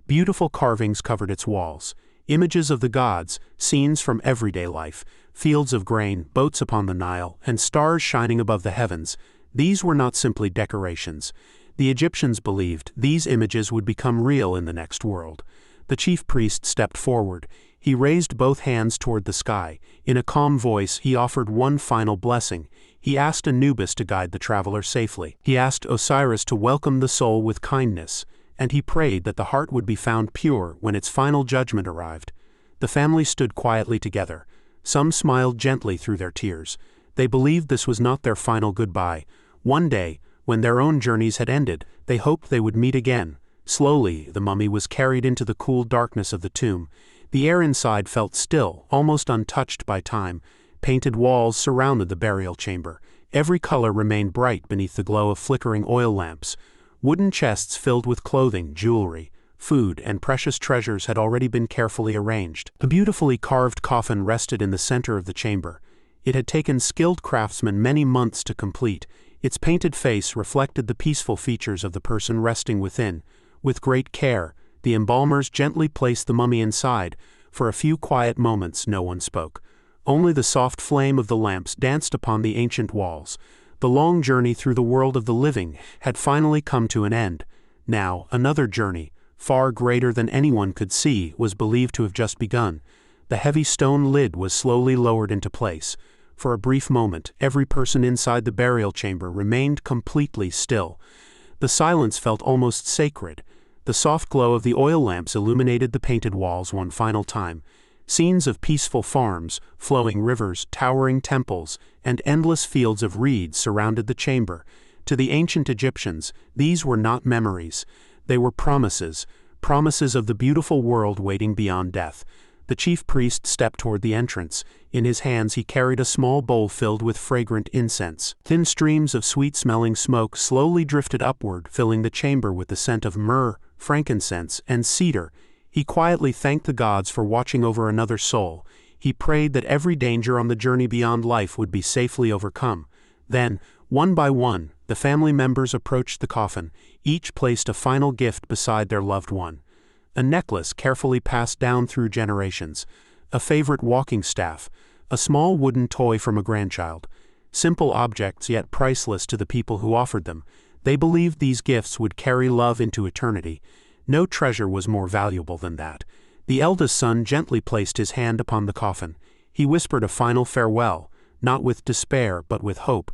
Beautiful carvings covered its walls. Images of the gods, scenes from everyday life, fields of grain, boats upon the Nile, and stars shining above the heavens. These were not simply decorations. The Egyptians believed these images would become real in the next world. The chief priest stepped forward. He raised both hands toward the sky. In a calm voice, he offered one final blessing. He asked Anubis to guide the traveler safely. He asked Osiris to welcome the soul with kindness, and he prayed that the heart would be found pure when its final judgment arrived. The family stood quietly together. Some smiled gently through their tears. They believed this was not their final goodbye. One day, when their own journeys had ended, they hoped they would meet again. Slowly, the mummy was carried into the cool darkness of the tomb. The air inside felt still, almost untouched by time. Painted walls surrounded the burial chamber. Every color remained bright beneath the glow of flickering oil lamps. Wooden chests filled with clothing, jewelry, food, and precious treasures had already been carefully arranged. A beautifully carved coffin rested in the center of the chamber. It had taken skilled craftsmen many months to complete. Its painted face reflected the peaceful features of the person resting within. With great care, the embalmers gently placed the mummy inside. For a few quiet moments, no one spoke. Only the soft flame of the lamps danced upon the ancient walls. The long journey through the world of the living had finally come to an end. Now, another journey, far greater than anyone could see, was believed to have just begun. The heavy stone lid was slowly lowered into place. For a brief moment, every person inside the burial chamber remained completely still. The silence felt almost sacred. The soft glow of the oil lamps illuminated the painted walls one final time. Scenes of peaceful farms, flowing rivers, towering temples, and endless fields of reeds surrounded the chamber. To the ancient Egyptians, these were not memories. They were promises, promises of the beautiful world waiting beyond death. The chief priest stepped toward the entrance. In his hands he carried a small bowl filled with fragrant incense. Thin streams of sweet-smelling smoke slowly drifted upward, filling the chamber with the scent of myrrh, frankincense, and cedar. He quietly thanked the gods for watching over another soul. He prayed that every danger on the journey beyond life would be safely overcome. Then, one by one, the family members approached the coffin. Each placed a final gift beside their loved one. A necklace carefully passed down through generations, a favorite walking staff, a small wooden toy from a grandchild. Simple objects, yet priceless to the people who offered them. They believed these gifts would carry love into eternity. No treasure was more valuable than that. The eldest son gently placed his hand upon the coffin. He whispered a final farewell, not with despair but with hope.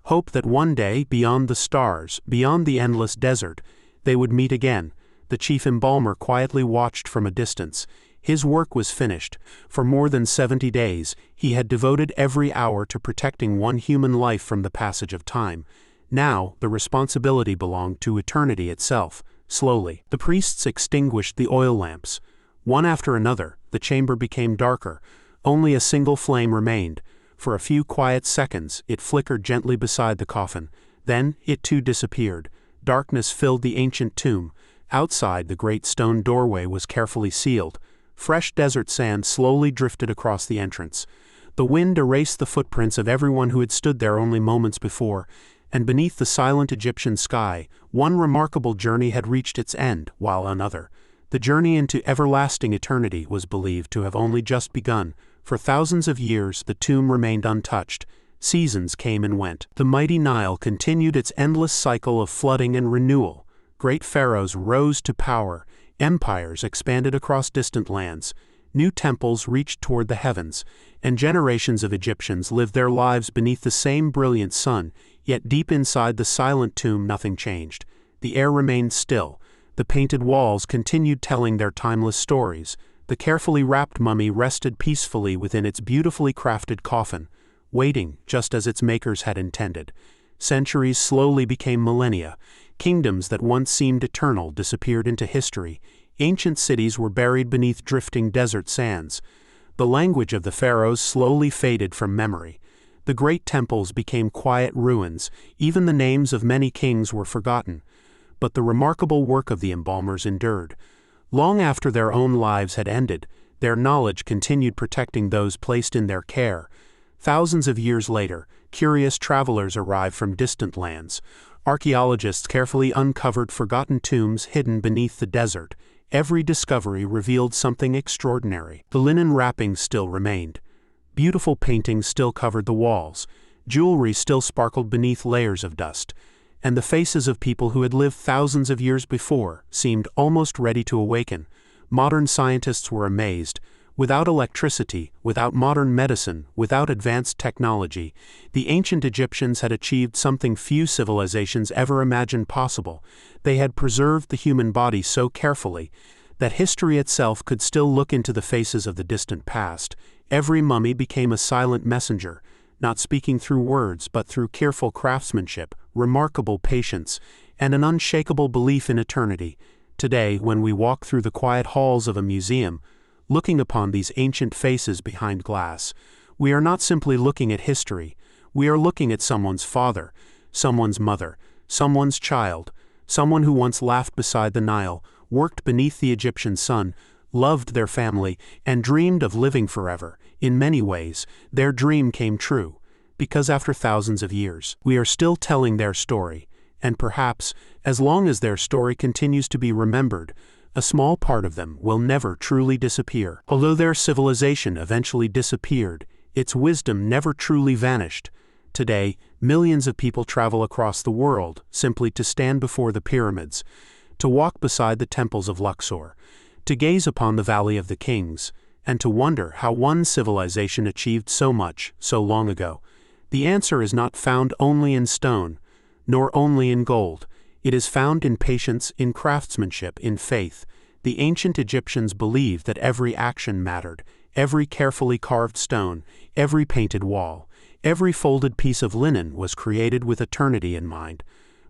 Hope that one day, beyond the stars, beyond the endless desert, they would meet again. The chief embalmer quietly watched from a distance. His work was finished. For more than 70 days, he had devoted every hour to protecting one human life from the passage of time. Now, the responsibility belonged to eternity itself. Slowly, the priests extinguished the oil lamps. One after another, the chamber became darker. Only a single flame remained. For a few quiet seconds, it flickered gently beside the coffin. Then, it too disappeared. Darkness filled the ancient tomb. Outside, the great stone doorway was carefully sealed. Fresh desert sand slowly drifted across the entrance. The wind erased the footprints of everyone who had stood there only moments before. And beneath the silent Egyptian sky, one remarkable journey had reached its end, while another, the journey into everlasting eternity, was believed to have only just begun. For thousands of years, the tomb remained untouched. Seasons came and went. The mighty Nile continued its endless cycle of flooding and renewal. Great pharaohs rose to power. Empires expanded across distant lands. New temples reached toward the heavens, and generations of Egyptians lived their lives beneath the same brilliant sun. Yet deep inside the silent tomb nothing changed. The air remained still. The painted walls continued telling their timeless stories. The carefully wrapped mummy rested peacefully within its beautifully crafted coffin, waiting just as its makers had intended. Centuries slowly became millennia. Kingdoms that once seemed eternal disappeared into history. Ancient cities were buried beneath drifting desert sands. The language of the pharaohs slowly faded from memory. The great temples became quiet ruins. Even the names of many kings were forgotten. But the remarkable work of the embalmers endured. Long after their own lives had ended, their knowledge continued protecting those placed in their care. Thousands of years later, curious travelers arrived from distant lands. Archaeologists carefully uncovered forgotten tombs hidden beneath the desert. Every discovery revealed something extraordinary. The linen wrappings still remained. Beautiful paintings still covered the walls. Jewelry still sparkled beneath layers of dust. And the faces of people who had lived thousands of years before seemed almost ready to awaken. Modern scientists were amazed. Without electricity, without modern medicine, without advanced technology, the ancient Egyptians had achieved something few civilizations ever imagined possible. They had preserved the human body so carefully that history itself could still look into the faces of the distant past. Every mummy became a silent messenger, not speaking through words but through careful craftsmanship, remarkable patience, and an unshakable belief in eternity. Today, when we walk through the quiet halls of a museum, looking upon these ancient faces behind glass, we are not simply looking at history, we are looking at someone's father, someone's mother, someone's child, someone who once laughed beside the Nile, worked beneath the Egyptian sun, loved their family, and dreamed of living forever. In many ways, their dream came true, because after thousands of years, we are still telling their story, and perhaps, as long as their story continues to be remembered, a small part of them will never truly disappear. Although their civilization eventually disappeared, its wisdom never truly vanished. Today, millions of people travel across the world simply to stand before the pyramids, to walk beside the temples of Luxor, to gaze upon the Valley of the Kings, and to wonder how one civilization achieved so much so long ago. The answer is not found only in stone, nor only in gold. It is found in patience, in craftsmanship, in faith. The ancient Egyptians believed that every action mattered, every carefully carved stone, every painted wall, every folded piece of linen was created with eternity in mind.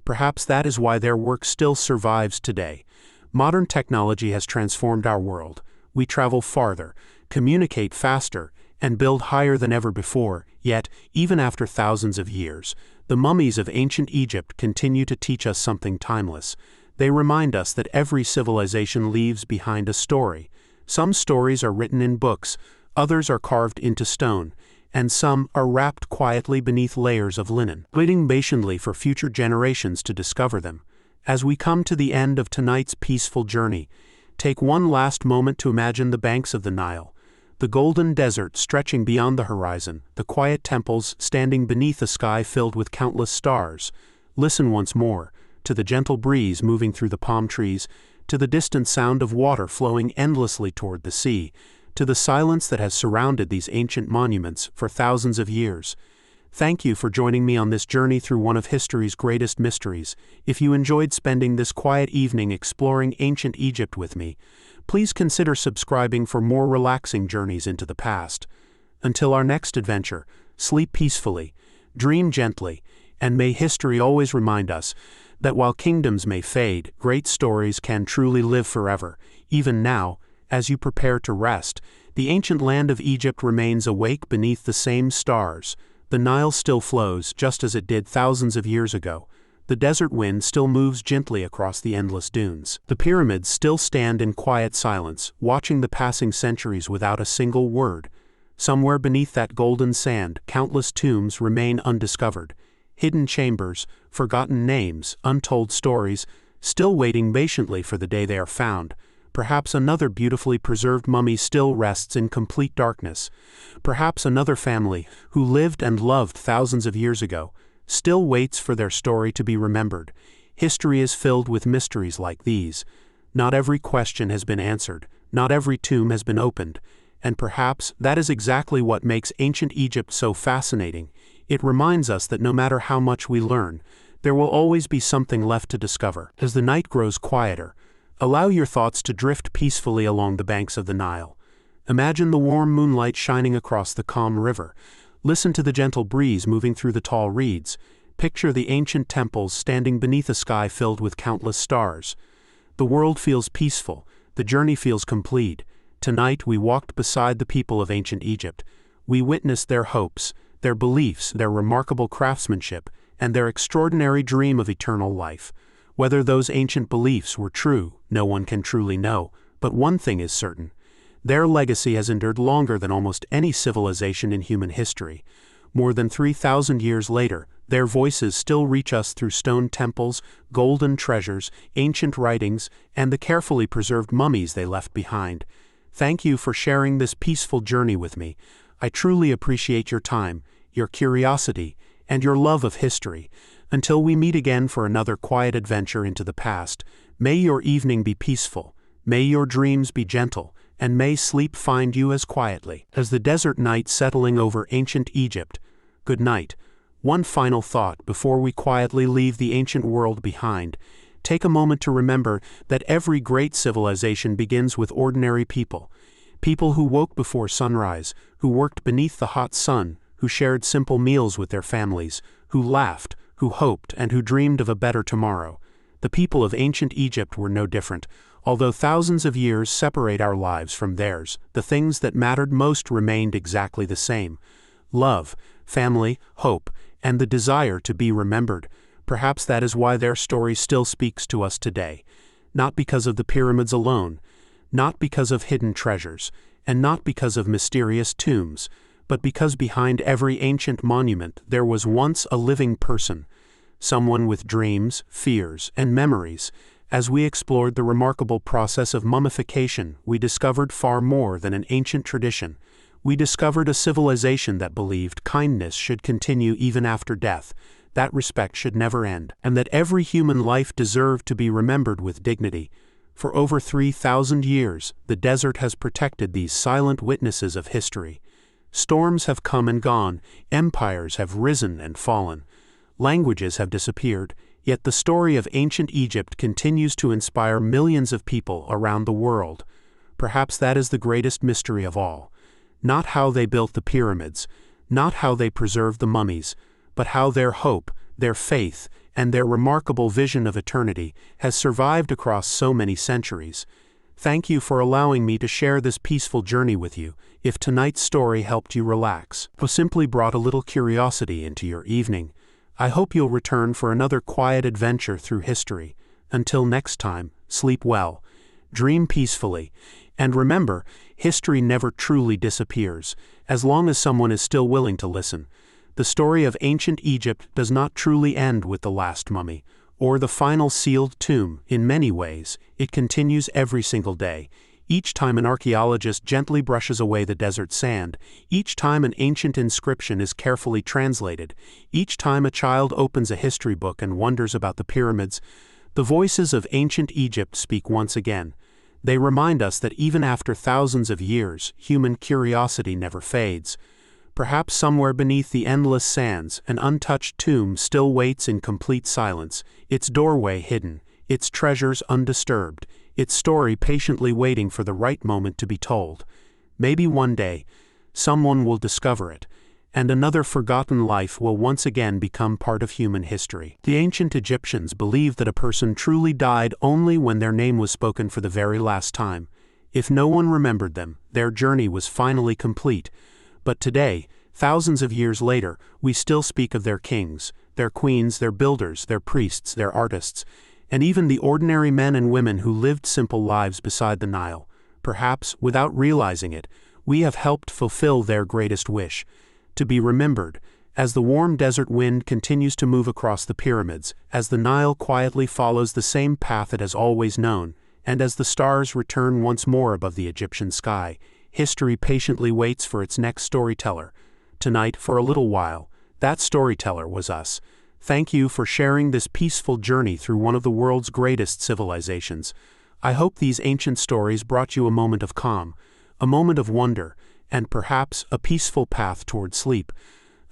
Perhaps that is why their work still survives today. Modern technology has transformed our world. We travel farther, communicate faster, and build higher than ever before, yet, even after thousands of years, the mummies of ancient Egypt continue to teach us something timeless. They remind us that every civilization leaves behind a story. Some stories are written in books, others are carved into stone, and some are wrapped quietly beneath layers of linen, waiting patiently for future generations to discover them. As we come to the end of tonight's peaceful journey, take one last moment to imagine the banks of the Nile, the golden desert stretching beyond the horizon, the quiet temples standing beneath a sky filled with countless stars. Listen once more to the gentle breeze moving through the palm trees, to the distant sound of water flowing endlessly toward the sea, to the silence that has surrounded these ancient monuments for thousands of years. Thank you for joining me on this journey through one of history's greatest mysteries. If you enjoyed spending this quiet evening exploring ancient Egypt with me, please consider subscribing for more relaxing journeys into the past. Until our next adventure, sleep peacefully, dream gently, and may history always remind us that while kingdoms may fade, great stories can truly live forever. Even now, as you prepare to rest, the ancient land of Egypt remains awake beneath the same stars. The Nile still flows just as it did thousands of years ago. The desert wind still moves gently across the endless dunes. The pyramids still stand in quiet silence, watching the passing centuries without a single word. Somewhere beneath that golden sand, countless tombs remain undiscovered. Hidden chambers, forgotten names, untold stories, still waiting patiently for the day they are found. Perhaps another beautifully preserved mummy still rests in complete darkness. Perhaps another family, who lived and loved thousands of years ago, still waits for their story to be remembered. History is filled with mysteries like these. Not every question has been answered, not every tomb has been opened, and perhaps that is exactly what makes ancient Egypt so fascinating. It reminds us that no matter how much we learn, there will always be something left to discover. As the night grows quieter, allow your thoughts to drift peacefully along the banks of the Nile. Imagine the warm moonlight shining across the calm river. Listen to the gentle breeze moving through the tall reeds. Picture the ancient temples standing beneath a sky filled with countless stars. The world feels peaceful. The journey feels complete. Tonight we walked beside the people of ancient Egypt. We witnessed their hopes, their beliefs, their remarkable craftsmanship, and their extraordinary dream of eternal life. Whether those ancient beliefs were true, no one can truly know, but one thing is certain. Their legacy has endured longer than almost any civilization in human history. More than 3,000 years later, their voices still reach us through stone temples, golden treasures, ancient writings, and the carefully preserved mummies they left behind. Thank you for sharing this peaceful journey with me. I truly appreciate your time, your curiosity, and your love of history. Until we meet again for another quiet adventure into the past, may your evening be peaceful, may your dreams be gentle, and may sleep find you as quietly as the desert night settling over ancient Egypt. Good night. One final thought before we quietly leave the ancient world behind. Take a moment to remember that every great civilization begins with ordinary people. People who woke before sunrise, who worked beneath the hot sun, who shared simple meals with their families, who laughed, who hoped, and who dreamed of a better tomorrow. The people of ancient Egypt were no different. Although thousands of years separate our lives from theirs, the things that mattered most remained exactly the same. Love, family, hope, and the desire to be remembered. Perhaps that is why their story still speaks to us today. Not because of the pyramids alone, not because of hidden treasures, and not because of mysterious tombs, but because behind every ancient monument there was once a living person, someone with dreams, fears, and memories. As we explored the remarkable process of mummification, we discovered far more than an ancient tradition. We discovered a civilization that believed kindness should continue even after death, that respect should never end, and that every human life deserved to be remembered with dignity. For over 3,000 years, the desert has protected these silent witnesses of history. Storms have come and gone, empires have risen and fallen, languages have disappeared, yet the story of ancient Egypt continues to inspire millions of people around the world. Perhaps that is the greatest mystery of all. Not how they built the pyramids, not how they preserved the mummies, but how their hope, their faith, and their remarkable vision of eternity has survived across so many centuries. Thank you for allowing me to share this peaceful journey with you. If tonight's story helped you relax, or simply brought a little curiosity into your evening, I hope you'll return for another quiet adventure through history. Until next time, sleep well, dream peacefully, and remember, history never truly disappears, as long as someone is still willing to listen. The story of ancient Egypt does not truly end with the last mummy, or the final sealed tomb. In many ways, it continues every single day. Each time an archaeologist gently brushes away the desert sand, each time an ancient inscription is carefully translated, each time a child opens a history book and wonders about the pyramids, the voices of ancient Egypt speak once again. They remind us that even after thousands of years, human curiosity never fades. Perhaps somewhere beneath the endless sands, an untouched tomb still waits in complete silence, its doorway hidden, its treasures undisturbed, its story patiently waiting for the right moment to be told. Maybe one day, someone will discover it, and another forgotten life will once again become part of human history. The ancient Egyptians believed that a person truly died only when their name was spoken for the very last time. If no one remembered them, their journey was finally complete. But today, thousands of years later, we still speak of their kings, their queens, their builders, their priests, their artists, and even the ordinary men and women who lived simple lives beside the Nile. Perhaps, without realizing it, we have helped fulfill their greatest wish, to be remembered. As the warm desert wind continues to move across the pyramids, as the Nile quietly follows the same path it has always known, and as the stars return once more above the Egyptian sky, history patiently waits for its next storyteller. Tonight, for a little while, that storyteller was us. Thank you for sharing this peaceful journey through one of the world's greatest civilizations. I hope these ancient stories brought you a moment of calm, a moment of wonder, and perhaps a peaceful path toward sleep.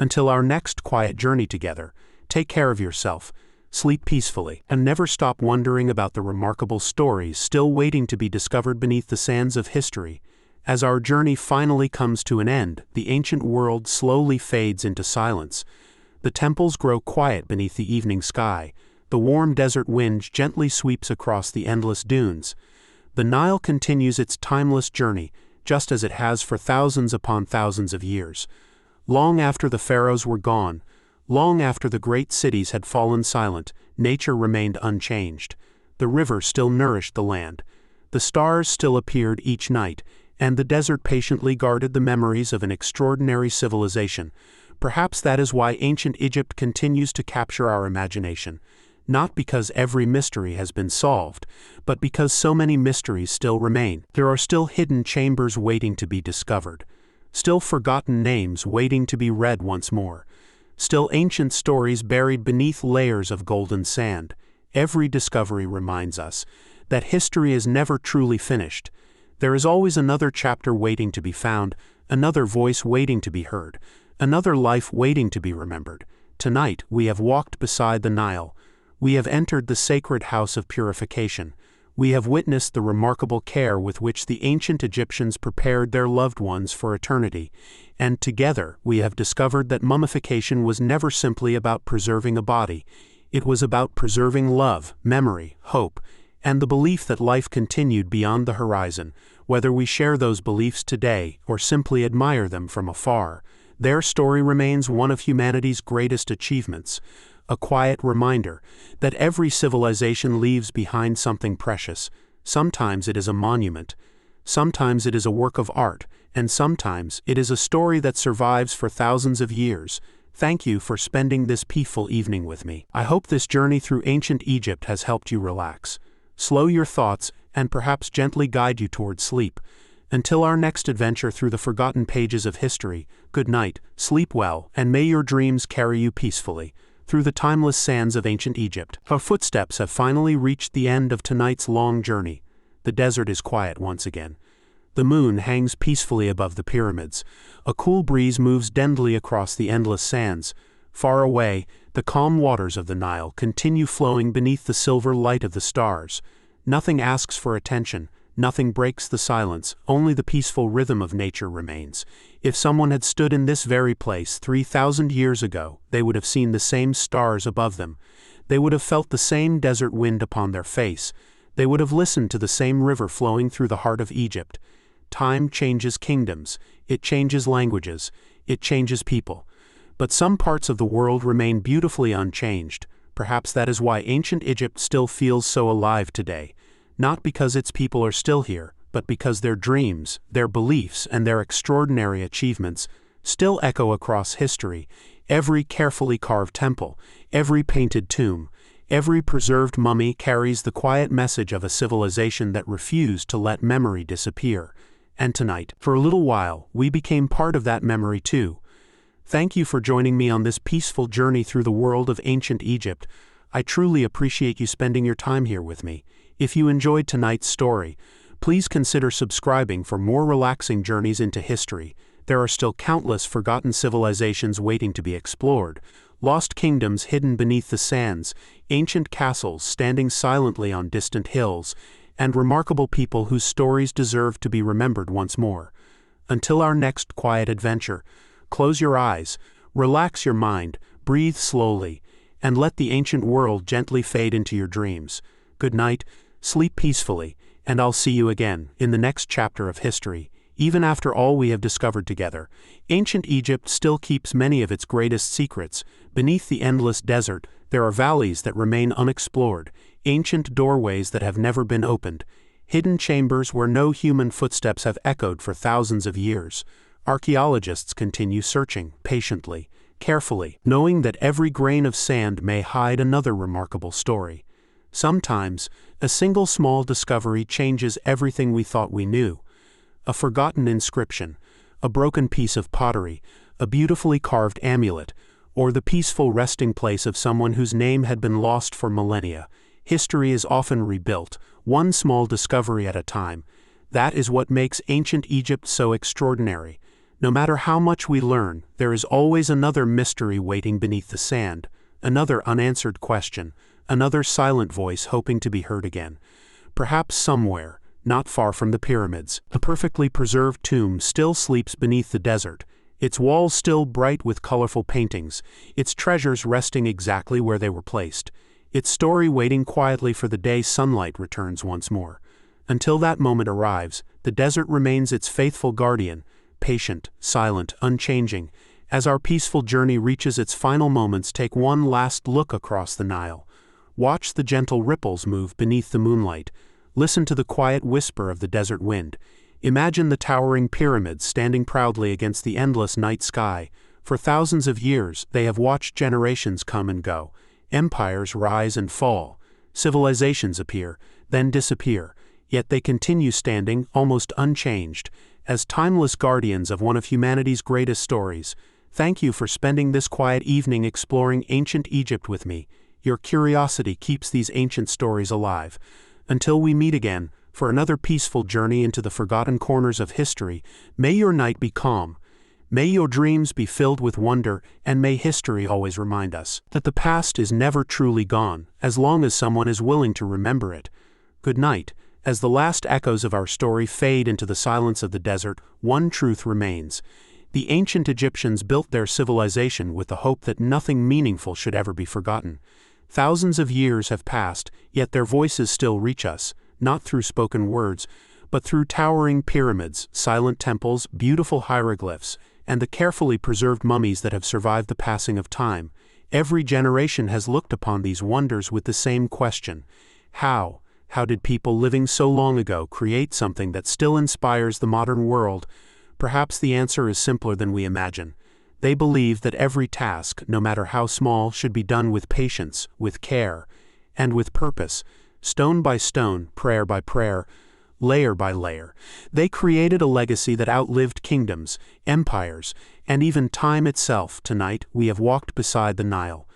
Until our next quiet journey together, take care of yourself, sleep peacefully, and never stop wondering about the remarkable stories still waiting to be discovered beneath the sands of history. As our journey finally comes to an end, the ancient world slowly fades into silence. The temples grow quiet beneath the evening sky. The warm desert wind gently sweeps across the endless dunes. The Nile continues its timeless journey, just as it has for thousands upon thousands of years. Long after the pharaohs were gone, long after the great cities had fallen silent, nature remained unchanged. The river still nourished the land. The stars still appeared each night, and the desert patiently guarded the memories of an extraordinary civilization. Perhaps that is why ancient Egypt continues to capture our imagination, not because every mystery has been solved, but because so many mysteries still remain. There are still hidden chambers waiting to be discovered, still forgotten names waiting to be read once more, still ancient stories buried beneath layers of golden sand. Every discovery reminds us that history is never truly finished, There is always another chapter waiting to be found, another voice waiting to be heard, another life waiting to be remembered. Tonight, we have walked beside the Nile. We have entered the sacred House of Purification. We have witnessed the remarkable care with which the ancient Egyptians prepared their loved ones for eternity, and together we have discovered that mummification was never simply about preserving a body. It was about preserving love, memory, hope, and the belief that life continued beyond the horizon. Whether we share those beliefs today or simply admire them from afar, their story remains one of humanity's greatest achievements. A quiet reminder that every civilization leaves behind something precious. Sometimes it is a monument, sometimes it is a work of art, and sometimes it is a story that survives for thousands of years. Thank you for spending this peaceful evening with me. I hope this journey through ancient Egypt has helped you relax, slow your thoughts, and perhaps gently guide you toward sleep. Until our next adventure through the forgotten pages of history, good night, sleep well, and may your dreams carry you peacefully through the timeless sands of ancient Egypt. Our footsteps have finally reached the end of tonight's long journey. The desert is quiet once again. The moon hangs peacefully above the pyramids. A cool breeze moves gently across the endless sands. Far away, the calm waters of the Nile continue flowing beneath the silver light of the stars. Nothing asks for attention. Nothing breaks the silence, only the peaceful rhythm of nature remains. If someone had stood in this very place 3,000 years ago, they would have seen the same stars above them. They would have felt the same desert wind upon their face. They would have listened to the same river flowing through the heart of Egypt. Time changes kingdoms, it changes languages, it changes people. But some parts of the world remain beautifully unchanged. Perhaps that is why ancient Egypt still feels so alive today. Not because its people are still here, but because their dreams, their beliefs, and their extraordinary achievements still echo across history. Every carefully carved temple, every painted tomb, every preserved mummy carries the quiet message of a civilization that refused to let memory disappear. And tonight, for a little while, we became part of that memory too. Thank you for joining me on this peaceful journey through the world of ancient Egypt. I truly appreciate you spending your time here with me. If you enjoyed tonight's story, please consider subscribing for more relaxing journeys into history. There are still countless forgotten civilizations waiting to be explored, lost kingdoms hidden beneath the sands, ancient castles standing silently on distant hills, and remarkable people whose stories deserve to be remembered once more. Until our next quiet adventure, close your eyes, relax your mind, breathe slowly, and let the ancient world gently fade into your dreams. Good night. Sleep peacefully, and I'll see you again in the next chapter of history. Even after all we have discovered together, ancient Egypt still keeps many of its greatest secrets. Beneath the endless desert, there are valleys that remain unexplored, ancient doorways that have never been opened, hidden chambers where no human footsteps have echoed for thousands of years. Archaeologists continue searching, patiently, carefully, knowing that every grain of sand may hide another remarkable story. Sometimes, a single small discovery changes everything we thought we knew. A forgotten inscription, a broken piece of pottery, a beautifully carved amulet, or the peaceful resting place of someone whose name had been lost for millennia. History is often rebuilt, one small discovery at a time. That is what makes ancient Egypt so extraordinary. No matter how much we learn, there is always another mystery waiting beneath the sand, another unanswered question, another silent voice hoping to be heard again. Perhaps somewhere, not far from the pyramids, a perfectly preserved tomb still sleeps beneath the desert, its walls still bright with colorful paintings, its treasures resting exactly where they were placed, its story waiting quietly for the day sunlight returns once more. Until that moment arrives, the desert remains its faithful guardian, patient, silent, unchanging. As our peaceful journey reaches its final moments, take one last look across the Nile. Watch the gentle ripples move beneath the moonlight. Listen to the quiet whisper of the desert wind. Imagine the towering pyramids standing proudly against the endless night sky. For thousands of years, they have watched generations come and go. Empires rise and fall. Civilizations appear, then disappear. Yet they continue standing, almost unchanged, as timeless guardians of one of humanity's greatest stories. Thank you for spending this quiet evening exploring ancient Egypt with me. Your curiosity keeps these ancient stories alive. Until we meet again, for another peaceful journey into the forgotten corners of history. May your night be calm. May your dreams be filled with wonder, and may history always remind us that the past is never truly gone, as long as someone is willing to remember it. Good night. As the last echoes of our story fade into the silence of the desert, one truth remains. The ancient Egyptians built their civilization with the hope that nothing meaningful should ever be forgotten. Thousands of years have passed, yet their voices still reach us, not through spoken words, but through towering pyramids, silent temples, beautiful hieroglyphs, and the carefully preserved mummies that have survived the passing of time. Every generation has looked upon these wonders with the same question. How? How did people living so long ago create something that still inspires the modern world? Perhaps the answer is simpler than we imagine. They believe that every task, no matter how small, should be done with patience, with care, and with purpose. Stone by stone, prayer by prayer, layer by layer. They created a legacy that outlived kingdoms, empires, and even time itself. Tonight, we have walked beside the Nile.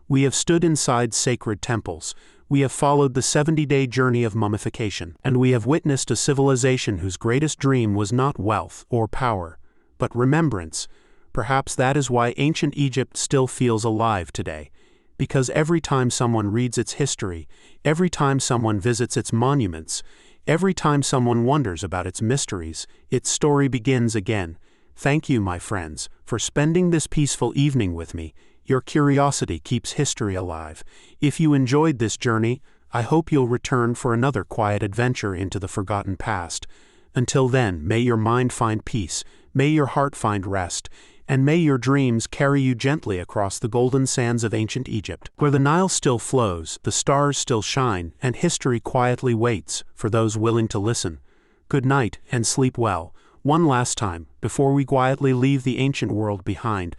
We have stood inside sacred temples. We have followed the 70-day journey of mummification, and we have witnessed a civilization whose greatest dream was not wealth or power, but remembrance. Perhaps that is why ancient Egypt still feels alive today. Because every time someone reads its history, every time someone visits its monuments, every time someone wonders about its mysteries, its story begins again. Thank you, my friends, for spending this peaceful evening with me. Your curiosity keeps history alive. If you enjoyed this journey, I hope you'll return for another quiet adventure into the forgotten past. Until then, may your mind find peace, may your heart find rest, and may your dreams carry you gently across the golden sands of ancient Egypt, where the Nile still flows, the stars still shine, and history quietly waits for those willing to listen. Good night, and sleep well. One last time, before we quietly leave the ancient world behind,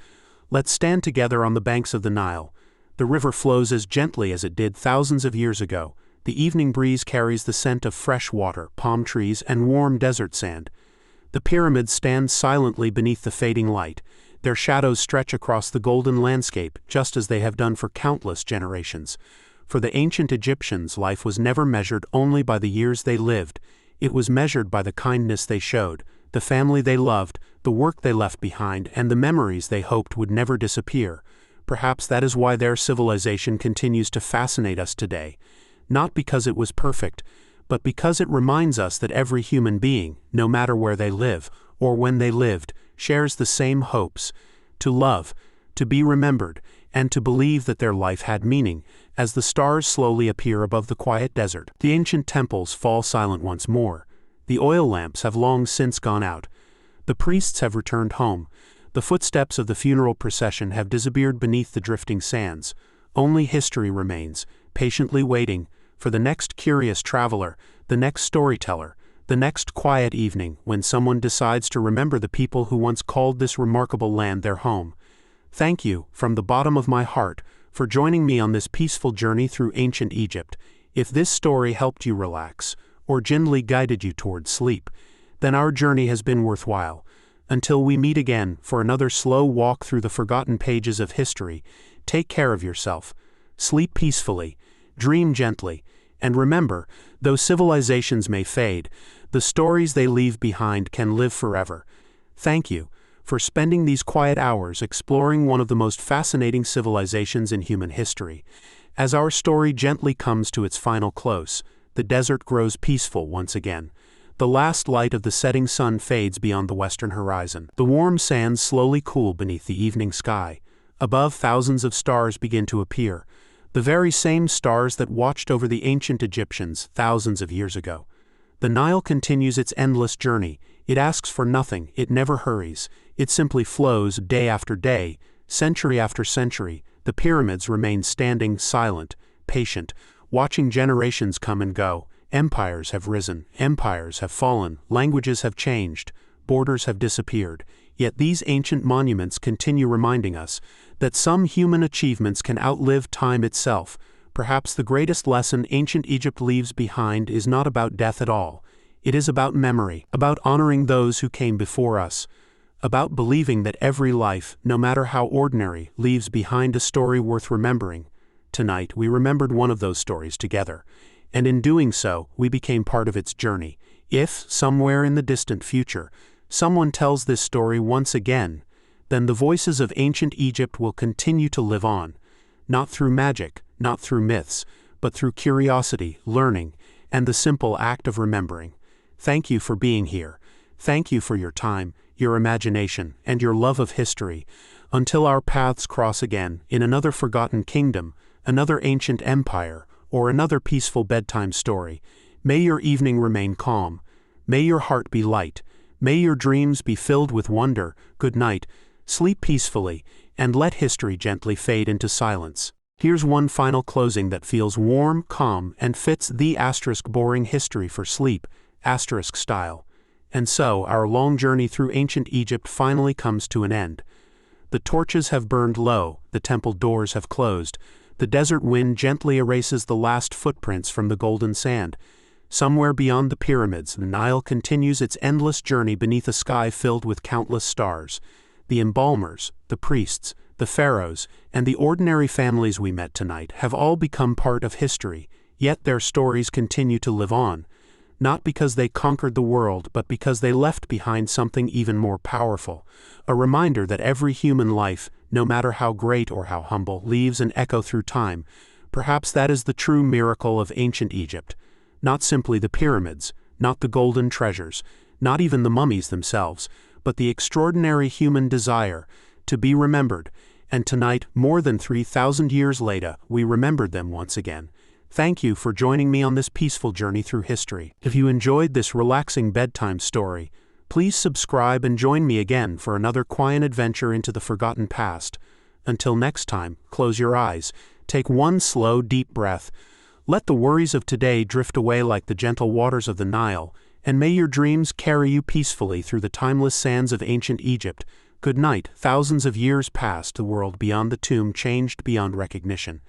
let's stand together on the banks of the Nile. The river flows as gently as it did thousands of years ago. The evening breeze carries the scent of fresh water, palm trees, and warm desert sand. The pyramids stand silently beneath the fading light. Their shadows stretch across the golden landscape, just as they have done for countless generations. For the ancient Egyptians, life was never measured only by the years they lived. It was measured by the kindness they showed, the family they loved, the work they left behind, and the memories they hoped would never disappear. Perhaps that is why their civilization continues to fascinate us today. Not because it was perfect, but because it reminds us that every human being, no matter where they live, or when they lived, shares the same hopes: to love, to be remembered, and to believe that their life had meaning. As the stars slowly appear above the quiet desert, the ancient temples fall silent once more. The oil lamps have long since gone out. The priests have returned home. The footsteps of the funeral procession have disappeared beneath the drifting sands. Only history remains, patiently waiting for the next curious traveler, the next storyteller, the next quiet evening when someone decides to remember the people who once called this remarkable land their home. Thank you, from the bottom of my heart, for joining me on this peaceful journey through ancient Egypt. If this story helped you relax, or gently guided you towards sleep, then our journey has been worthwhile. Until we meet again for another slow walk through the forgotten pages of history, take care of yourself, sleep peacefully, dream gently, and remember, though civilizations may fade, the stories they leave behind can live forever. Thank you for spending these quiet hours exploring one of the most fascinating civilizations in human history. As our story gently comes to its final close, the desert grows peaceful once again. The last light of the setting sun fades beyond the western horizon. The warm sands slowly cool beneath the evening sky. Above, thousands of stars begin to appear, the very same stars that watched over the ancient Egyptians thousands of years ago. The Nile continues its endless journey. It asks for nothing, it never hurries. It simply flows day after day, century after century. The pyramids remain standing, silent, patient, watching generations come and go. Empires have risen, empires have fallen, languages have changed, borders have disappeared. Yet these ancient monuments continue reminding us that some human achievements can outlive time itself. Perhaps the greatest lesson ancient Egypt leaves behind is not about death at all. It is about memory, about honoring those who came before us, about believing that every life, no matter how ordinary, leaves behind a story worth remembering. Tonight, we remembered one of those stories together. and in doing so, we became part of its journey. If, somewhere in the distant future, someone tells this story once again, then the voices of ancient Egypt will continue to live on, not through magic, not through myths, but through curiosity, learning, and the simple act of remembering. Thank you for being here. Thank you for your time, your imagination, and your love of history. Until our paths cross again, in another forgotten kingdom, another ancient empire, or another peaceful bedtime story, may your evening remain calm. May your heart be light. May your dreams be filled with wonder. Good night. Sleep peacefully, and let history gently fade into silence. Here's one final closing that feels warm, calm, and fits the boring history for sleep, style. And so, our long journey through ancient Egypt finally comes to an end. The torches have burned low, the temple doors have closed, the desert wind gently erases the last footprints from the golden sand. Somewhere beyond the pyramids, the Nile continues its endless journey beneath a sky filled with countless stars. The embalmers, the priests, the pharaohs, and the ordinary families we met tonight have all become part of history, yet their stories continue to live on, not because they conquered the world, but because they left behind something even more powerful, a reminder that every human life, no matter how great or how humble, leaves an echo through time. Perhaps that is the true miracle of ancient Egypt. Not simply the pyramids, not the golden treasures, not even the mummies themselves, but the extraordinary human desire to be remembered, and tonight, more than 3,000 years later, we remembered them once again. Thank you for joining me on this peaceful journey through history. If you enjoyed this relaxing bedtime story, please subscribe and join me again for another quiet adventure into the forgotten past. Until next time, close your eyes, take one slow, deep breath, let the worries of today drift away like the gentle waters of the Nile, and may your dreams carry you peacefully through the timeless sands of ancient Egypt. Good night. Thousands of years passed, the world beyond the tomb changed beyond recognition.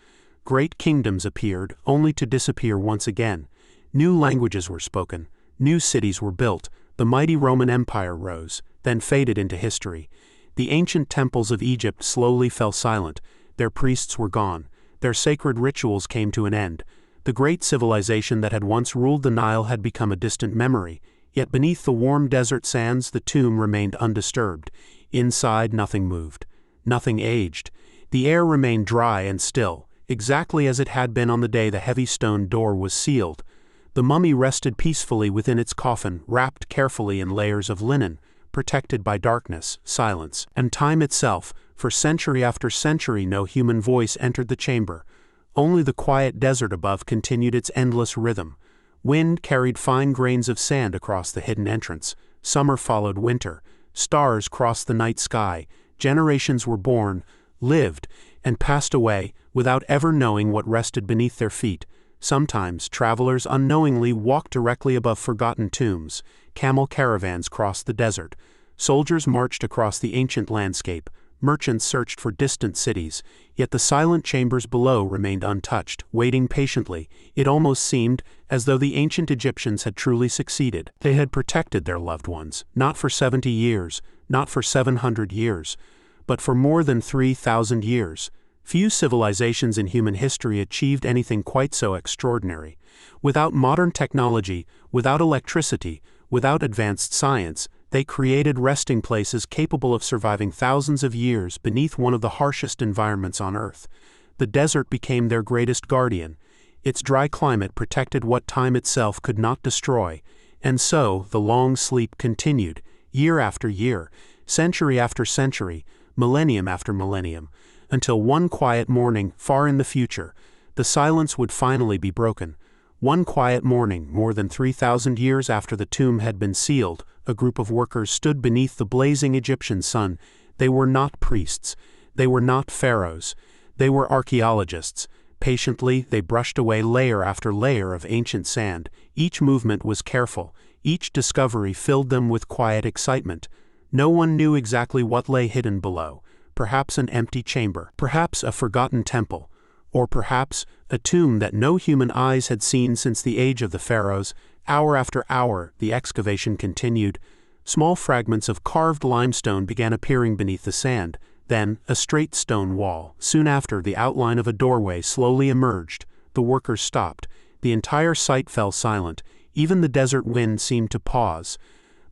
Great kingdoms appeared, only to disappear once again. New languages were spoken, new cities were built, the mighty Roman Empire rose, then faded into history. The ancient temples of Egypt slowly fell silent, their priests were gone, their sacred rituals came to an end. The great civilization that had once ruled the Nile had become a distant memory, yet beneath the warm desert sands the tomb remained undisturbed. Inside nothing moved, nothing aged. The air remained dry and still, exactly as it had been on the day the heavy stone door was sealed. The mummy rested peacefully within its coffin, wrapped carefully in layers of linen, protected by darkness, silence, and time itself. For century after century no human voice entered the chamber. Only the quiet desert above continued its endless rhythm. Wind carried fine grains of sand across the hidden entrance. Summer followed winter. Stars crossed the night sky. Generations were born, lived, and passed away without ever knowing what rested beneath their feet. Sometimes travelers unknowingly walked directly above forgotten tombs. Camel caravans crossed the desert. Soldiers marched across the ancient landscape. Merchants searched for distant cities, yet the silent chambers below remained untouched, waiting patiently. It almost seemed as though the ancient Egyptians had truly succeeded. They had protected their loved ones, not for 70 years, not for 700 years, but for more than 3,000 years. Few civilizations in human history achieved anything quite so extraordinary. Without modern technology, without electricity, without advanced science, they created resting places capable of surviving thousands of years beneath one of the harshest environments on Earth. The desert became their greatest guardian. Its dry climate protected what time itself could not destroy. And so, the long sleep continued, year after year, century after century, millennium after millennium, until one quiet morning, far in the future, the silence would finally be broken. One quiet morning, more than 3,000 years after the tomb had been sealed, a group of workers stood beneath the blazing Egyptian sun. They were not priests. They were not pharaohs. They were archaeologists. Patiently, they brushed away layer after layer of ancient sand. Each movement was careful. Each discovery filled them with quiet excitement. No one knew exactly what lay hidden below. Perhaps an empty chamber. Perhaps a forgotten temple. Or perhaps a tomb that no human eyes had seen since the age of the pharaohs. Hour after hour, the excavation continued. Small fragments of carved limestone began appearing beneath the sand. Then, a straight stone wall. Soon after, the outline of a doorway slowly emerged. The workers stopped. The entire site fell silent. Even the desert wind seemed to pause.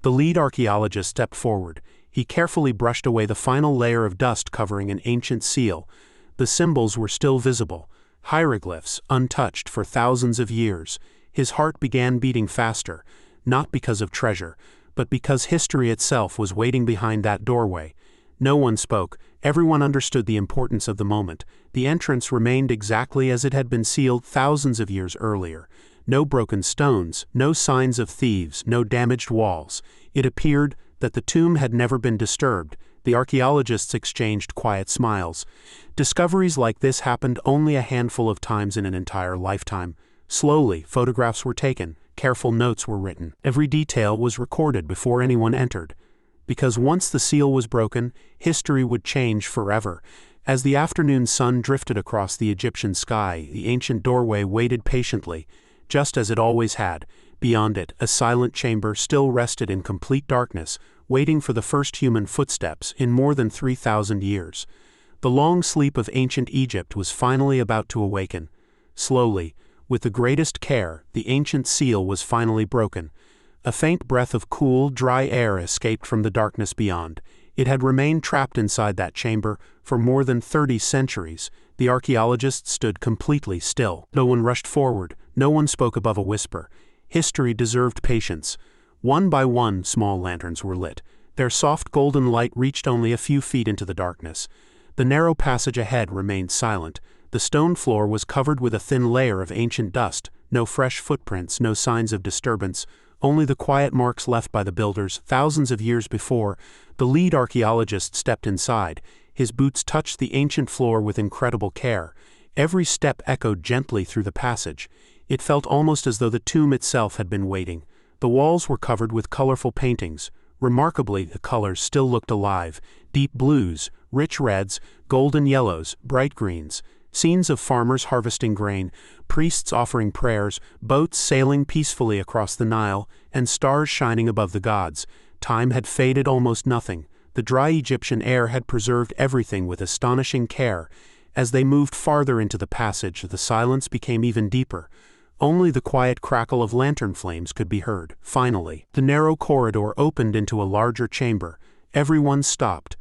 The lead archaeologist stepped forward. He carefully brushed away the final layer of dust covering an ancient seal. The symbols were still visible, hieroglyphs untouched for thousands of years. His heart began beating faster, not because of treasure, but because history itself was waiting behind that doorway. No one spoke. Everyone understood the importance of the moment. The entrance remained exactly as it had been sealed thousands of years earlier. No broken stones, no signs of thieves, no damaged walls. It appeared that the tomb had never been disturbed. The archaeologists exchanged quiet smiles. Discoveries like this happened only a handful of times in an entire lifetime. Slowly, photographs were taken. Careful notes were written. Every detail was recorded before anyone entered. Because once the seal was broken, history would change forever. As the afternoon sun drifted across the Egyptian sky, the ancient doorway waited patiently, just as it always had. Beyond it, a silent chamber still rested in complete darkness, waiting for the first human footsteps in more than 3,000 years. The long sleep of ancient Egypt was finally about to awaken. Slowly, with the greatest care, the ancient seal was finally broken. A faint breath of cool, dry air escaped from the darkness beyond. It had remained trapped inside that chamber for more than 30 centuries. The archaeologists stood completely still. No one rushed forward. No one spoke above a whisper. History deserved patience. One by one, small lanterns were lit. Their soft golden light reached only a few feet into the darkness. The narrow passage ahead remained silent. The stone floor was covered with a thin layer of ancient dust. No fresh footprints, no signs of disturbance. Only the quiet marks left by the builders thousands of years before. The lead archaeologist stepped inside. His boots touched the ancient floor with incredible care. Every step echoed gently through the passage. It felt almost as though the tomb itself had been waiting. The walls were covered with colorful paintings. Remarkably, the colors still looked alive. Deep blues, rich reds, golden yellows, bright greens. Scenes of farmers harvesting grain, priests offering prayers, boats sailing peacefully across the Nile, and stars shining above the gods. Time had faded almost nothing. The dry Egyptian air had preserved everything with astonishing care. As they moved farther into the passage, the silence became even deeper. Only the quiet crackle of lantern flames could be heard. Finally, the narrow corridor opened into a larger chamber. Everyone stopped.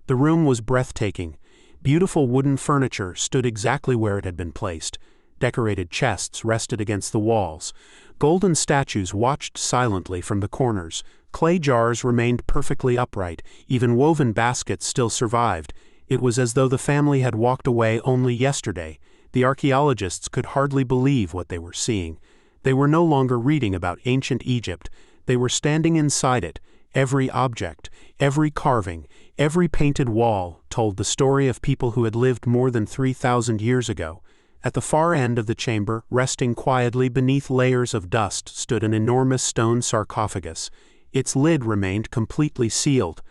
The room was breathtaking. Beautiful wooden furniture stood exactly where it had been placed. Decorated chests rested against the walls. Golden statues watched silently from the corners. Clay jars remained perfectly upright. Even woven baskets still survived. It was as though the family had walked away only yesterday. The archaeologists could hardly believe what they were seeing. They were no longer reading about ancient Egypt. They were standing inside it. Every object, every carving, every painted wall told the story of people who had lived more than 3,000 years ago. At the far end of the chamber, resting quietly beneath layers of dust, stood an enormous stone sarcophagus. Its lid remained completely sealed.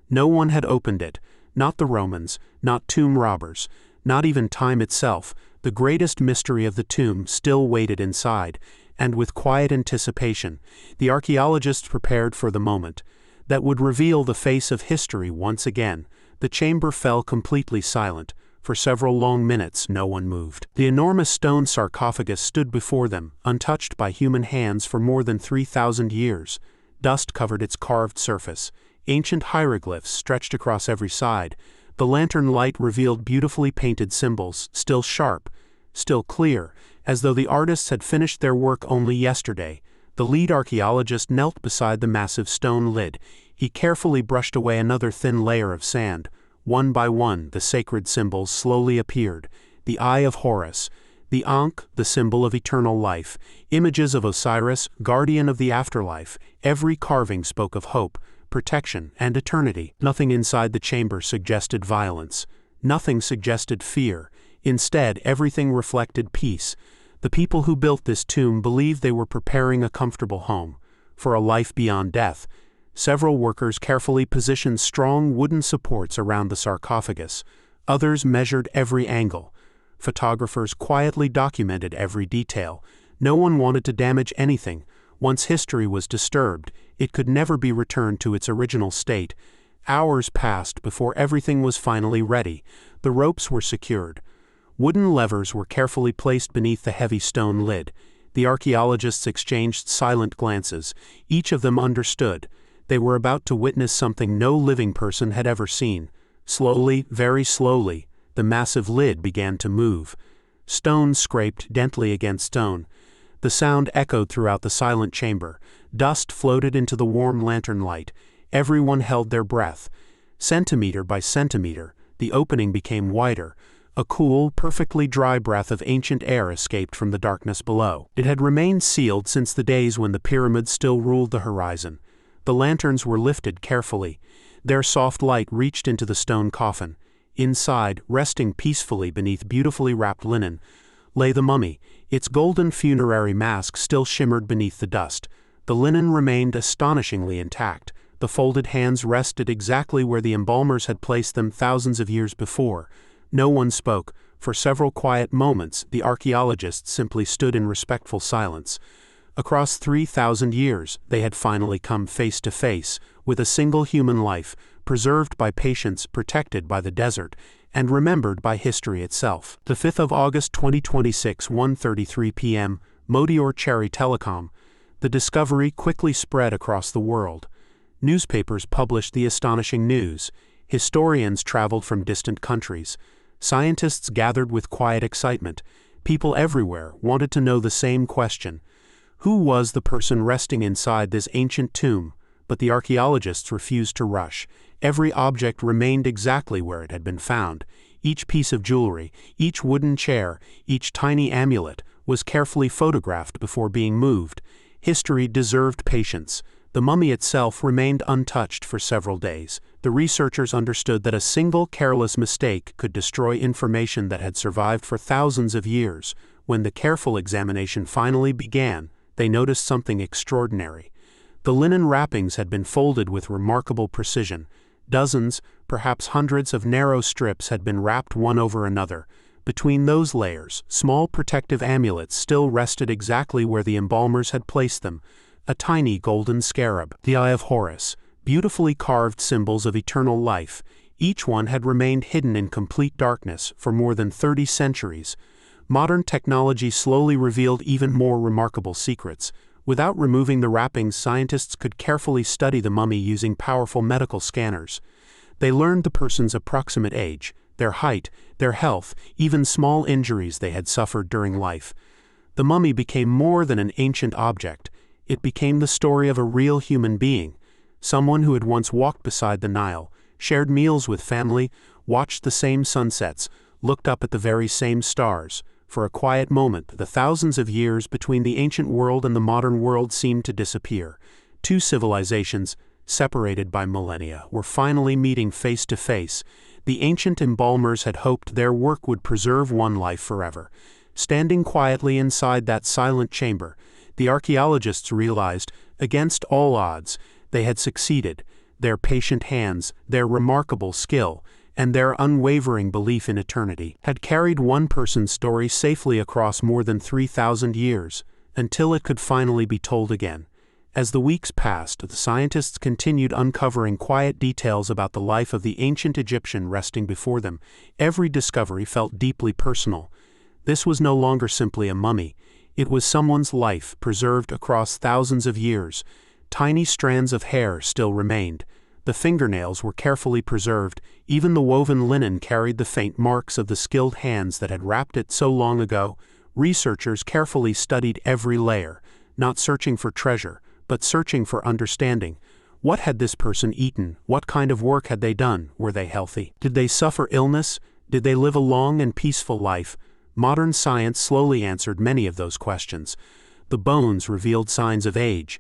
No one had opened it, not the Romans, not tomb robbers, not even time itself. The greatest mystery of the tomb still waited inside, and with quiet anticipation, the archaeologists prepared for the moment that would reveal the face of history once again. The chamber fell completely silent. For several long minutes, no one moved. The enormous stone sarcophagus stood before them, untouched by human hands for more than 3,000 years. Dust covered its carved surface. Ancient hieroglyphs stretched across every side. The lantern light revealed beautifully painted symbols, still sharp, still clear, as though the artists had finished their work only yesterday. The lead archaeologist knelt beside the massive stone lid. He carefully brushed away another thin layer of sand. One by one, the sacred symbols slowly appeared. The Eye of Horus, the Ankh, the symbol of eternal life, images of Osiris, guardian of the afterlife. Every carving spoke of hope, protection, and eternity. Nothing inside the chamber suggested violence. Nothing suggested fear. Instead, everything reflected peace. The people who built this tomb believed they were preparing a comfortable home for a life beyond death. Several workers carefully positioned strong wooden supports around the sarcophagus. Others measured every angle. Photographers quietly documented every detail. No one wanted to damage anything. Once history was disturbed, it could never be returned to its original state. Hours passed before everything was finally ready. The ropes were secured. Wooden levers were carefully placed beneath the heavy stone lid. The archaeologists exchanged silent glances. Each of them understood. They were about to witness something no living person had ever seen. Slowly, very slowly, the massive lid began to move. Stone scraped gently against stone. The sound echoed throughout the silent chamber. Dust floated into the warm lantern light. Everyone held their breath. Centimeter by centimeter, the opening became wider. A cool, perfectly dry breath of ancient air escaped from the darkness below. It had remained sealed since the days when the pyramids still ruled the horizon. The lanterns were lifted carefully. Their soft light reached into the stone coffin. Inside, resting peacefully beneath beautifully wrapped linen, lay the mummy. Its golden funerary mask still shimmered beneath the dust. The linen remained astonishingly intact. The folded hands rested exactly where the embalmers had placed them thousands of years before. No one spoke. For several quiet moments, the archaeologists simply stood in respectful silence. Across 3,000 years, they had finally come face to face with a single human life, preserved by patience, protected by the desert, and remembered by history itself. The 5th of August 2026, 1:33 p.m., Modior Cherry Telecom. The discovery quickly spread across the world. Newspapers published the astonishing news. Historians traveled from distant countries. Scientists gathered with quiet excitement. People everywhere wanted to know the same question. Who was the person resting inside this ancient tomb? But the archaeologists refused to rush. Every object remained exactly where it had been found. Each piece of jewelry, each wooden chair, each tiny amulet was carefully photographed before being moved. History deserved patience. The mummy itself remained untouched for several days. The researchers understood that a single careless mistake could destroy information that had survived for thousands of years. When the careful examination finally began, they noticed something extraordinary. The linen wrappings had been folded with remarkable precision. Dozens, perhaps hundreds of narrow strips had been wrapped one over another. Between those layers, small protective amulets still rested exactly where the embalmers had placed them. A tiny golden scarab, the Eye of Horus, beautifully carved symbols of eternal life. Each one had remained hidden in complete darkness for more than 30 centuries. Modern technology slowly revealed even more remarkable secrets. Without removing the wrappings, scientists could carefully study the mummy using powerful medical scanners. They learned the person's approximate age, their height, their health, even small injuries they had suffered during life. The mummy became more than an ancient object. It became the story of a real human being, someone who had once walked beside the Nile, shared meals with family, watched the same sunsets, looked up at the very same stars. For a quiet moment, the thousands of years between the ancient world and the modern world seemed to disappear. Two civilizations, separated by millennia, were finally meeting face to face. The ancient embalmers had hoped their work would preserve one life forever. Standing quietly inside that silent chamber, the archaeologists realized, against all odds, they had succeeded. Their patient hands, their remarkable skill, and their unwavering belief in eternity had carried one person's story safely across more than 3,000 years, until it could finally be told again. As the weeks passed, the scientists continued uncovering quiet details about the life of the ancient Egyptian resting before them. Every discovery felt deeply personal. This was no longer simply a mummy. It was someone's life preserved across thousands of years. Tiny strands of hair still remained. The fingernails were carefully preserved. Even the woven linen carried the faint marks of the skilled hands that had wrapped it so long ago. Researchers carefully studied every layer, not searching for treasure, but searching for understanding. What had this person eaten? What kind of work had they done? Were they healthy? Did they suffer illness? Did they live a long and peaceful life? Modern science slowly answered many of those questions. The bones revealed signs of age.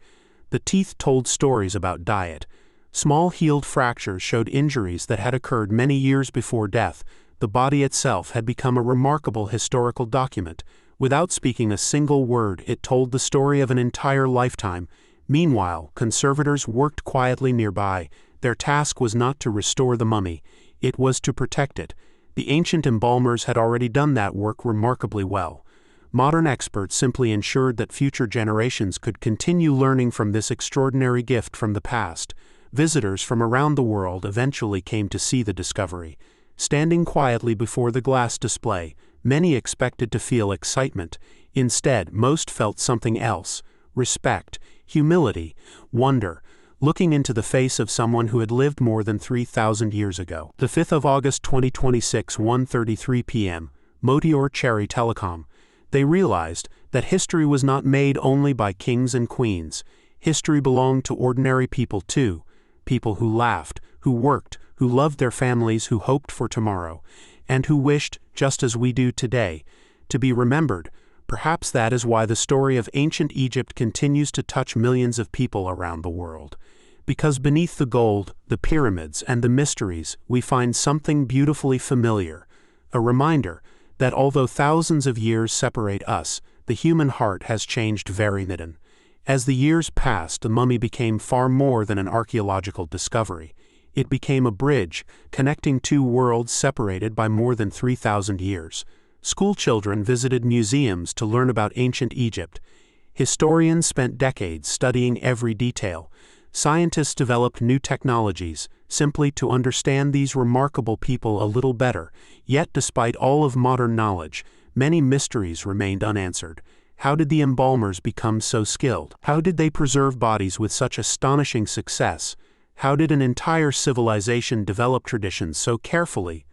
The teeth told stories about diet. Small healed fractures showed injuries that had occurred many years before death. The body itself had become a remarkable historical document. Without speaking a single word, it told the story of an entire lifetime. Meanwhile, conservators worked quietly nearby. Their task was not to restore the mummy. It was to protect it. The ancient embalmers had already done that work remarkably well. Modern experts simply ensured that future generations could continue learning from this extraordinary gift from the past. Visitors from around the world eventually came to see the discovery. Standing quietly before the glass display, Many expected to feel excitement. Instead, most felt something else: respect, humility, wonder, looking into the face of someone who had lived more than 3,000 years ago. The 5th of August 2026, 1:33 p.m., Motior Cherry Telecom. They realized that history was not made only by kings and queens. History belonged to ordinary people too. People who laughed, who worked, who loved their families, who hoped for tomorrow, and who wished, just as we do today, to be remembered. Perhaps that is why the story of ancient Egypt continues to touch millions of people around the world. Because beneath the gold, the pyramids, and the mysteries, we find something beautifully familiar. A reminder that although thousands of years separate us, the human heart has changed very little. As the years passed, the mummy became far more than an archaeological discovery. It became a bridge connecting two worlds separated by more than 3,000 years. School children visited museums to learn about ancient Egypt. Historians spent decades studying every detail. Scientists developed new technologies simply to understand these remarkable people a little better. Yet, despite all of modern knowledge, many mysteries remained unanswered. How did the embalmers become so skilled? How did they preserve bodies with such astonishing success? How did an entire civilization develop traditions so carefully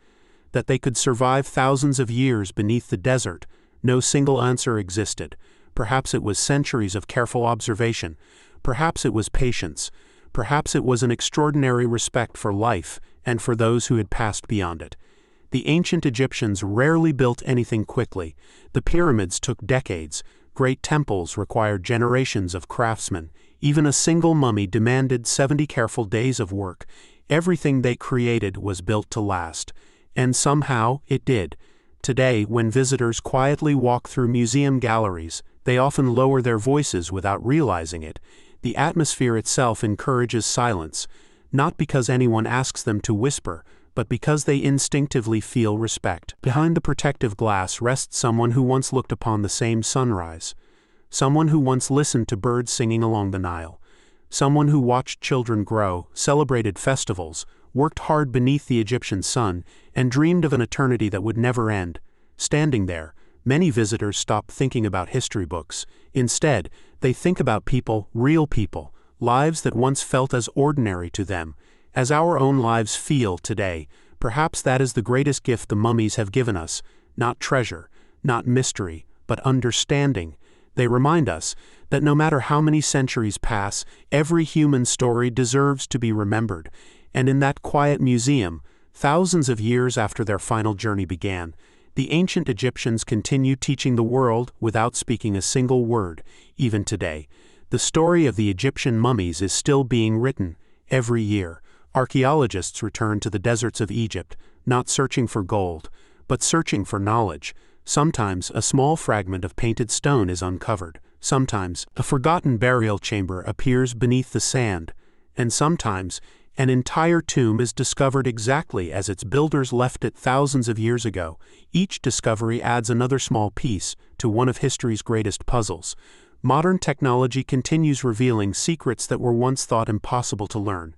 that they could survive thousands of years beneath the desert? No single answer existed. Perhaps it was centuries of careful observation. Perhaps it was patience. Perhaps it was an extraordinary respect for life and for those who had passed beyond it. The ancient Egyptians rarely built anything quickly. The pyramids took decades. Great temples required generations of craftsmen. Even a single mummy demanded 70 careful days of work. Everything they created was built to last. And somehow it did. Today, when visitors quietly walk through museum galleries, they often lower their voices without realizing it. The atmosphere itself encourages silence, not because anyone asks them to whisper, but because they instinctively feel respect. Behind the protective glass rests someone who once looked upon the same sunrise, someone who once listened to birds singing along the Nile, someone who watched children grow, celebrated festivals, worked hard beneath the Egyptian sun, and dreamed of an eternity that would never end. Standing there, many visitors stop thinking about history books. Instead, they think about people, real people, lives that once felt as ordinary to them as our own lives feel today. Perhaps that is the greatest gift the mummies have given us: not treasure, not mystery, but understanding. They remind us that no matter how many centuries pass, every human story deserves to be remembered. And in that quiet museum, thousands of years after their final journey began, the ancient Egyptians continue teaching the world without speaking a single word. Even today, the story of the Egyptian mummies is still being written. Every year, archaeologists return to the deserts of Egypt, not searching for gold, but searching for knowledge. Sometimes a small fragment of painted stone is uncovered. Sometimes a forgotten burial chamber appears beneath the sand. And sometimes an entire tomb is discovered exactly as its builders left it thousands of years ago. Each discovery adds another small piece to one of history's greatest puzzles. Modern technology continues revealing secrets that were once thought impossible to learn.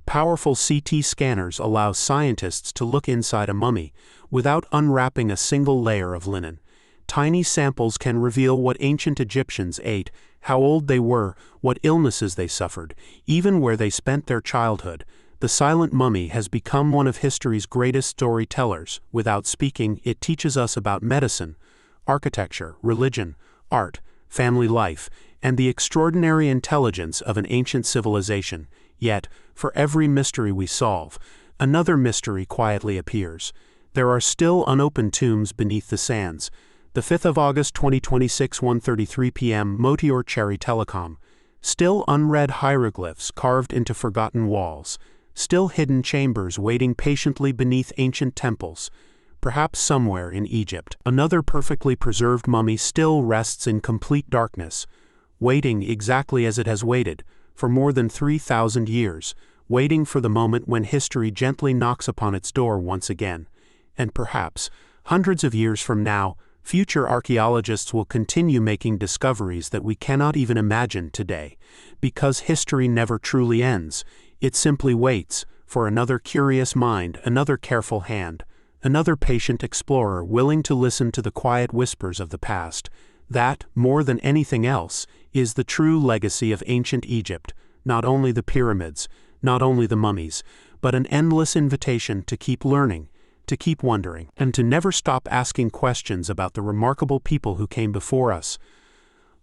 Powerful CT scanners allow scientists to look inside a mummy without unwrapping a single layer of linen. Tiny samples can reveal what ancient Egyptians ate, how old they were, what illnesses they suffered, even where they spent their childhood. The silent mummy has become one of history's greatest storytellers. Without speaking, it teaches us about medicine, architecture, religion, art, family life, and the extraordinary intelligence of an ancient civilization. Yet, for every mystery we solve, another mystery quietly appears. There are still unopened tombs beneath the sands. The 5th of August 2026, 1:33 p.m. Motior Cherry Telecom. Still unread hieroglyphs carved into forgotten walls. Still hidden chambers waiting patiently beneath ancient temples. Perhaps somewhere in Egypt, another perfectly preserved mummy still rests in complete darkness, waiting exactly as it has waited for more than 3,000 years, waiting for the moment when history gently knocks upon its door once again. And perhaps, hundreds of years from now, future archaeologists will continue making discoveries that we cannot even imagine today. Because history never truly ends, it simply waits for another curious mind, another careful hand, another patient explorer willing to listen to the quiet whispers of the past. That, more than anything else, is the true legacy of ancient Egypt, not only the pyramids, not only the mummies, but an endless invitation to keep learning, to keep wondering, and to never stop asking questions about the remarkable people who came before us.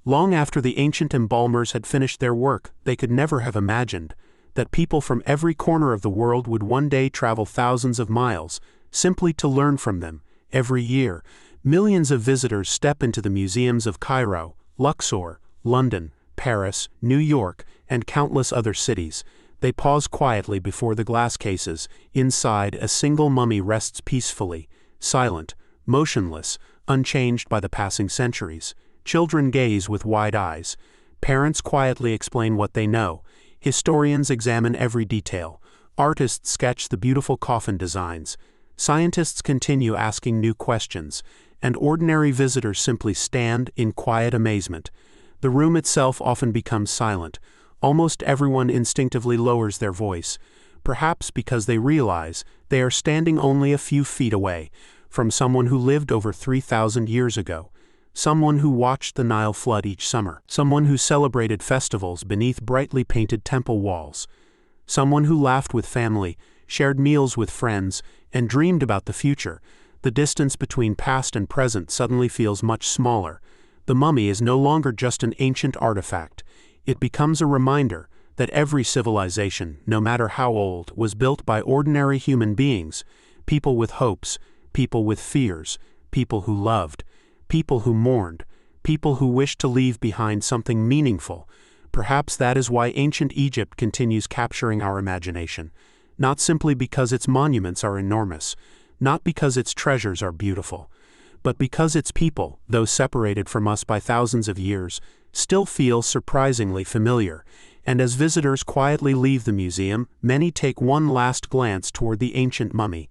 Long after the ancient embalmers had finished their work, they could never have imagined that people from every corner of the world would one day travel thousands of miles, simply to learn from them. Every year, millions of visitors step into the museums of Cairo, Luxor, London, Paris, New York, and countless other cities. They pause quietly before the glass cases. Inside, a single mummy rests peacefully, silent, motionless, unchanged by the passing centuries. Children gaze with wide eyes. Parents quietly explain what they know. Historians examine every detail. Artists sketch the beautiful coffin designs. Scientists continue asking new questions, and ordinary visitors simply stand in quiet amazement. The room itself often becomes silent. Almost everyone instinctively lowers their voice, perhaps because they realize they are standing only a few feet away from someone who lived over 3,000 years ago, someone who watched the Nile flood each summer, someone who celebrated festivals beneath brightly painted temple walls, someone who laughed with family, shared meals with friends, and dreamed about the future. The distance between past and present suddenly feels much smaller. The mummy is no longer just an ancient artifact. It becomes a reminder that every civilization, no matter how old, was built by ordinary human beings, people with hopes, people with fears, people who loved, people who mourned, people who wished to leave behind something meaningful. Perhaps that is why ancient Egypt continues capturing our imagination, not simply because its monuments are enormous, not because its treasures are beautiful, but because its people, though separated from us by thousands of years, still feel surprisingly familiar. And as visitors quietly leave the museum, many take one last glance toward the ancient mummy,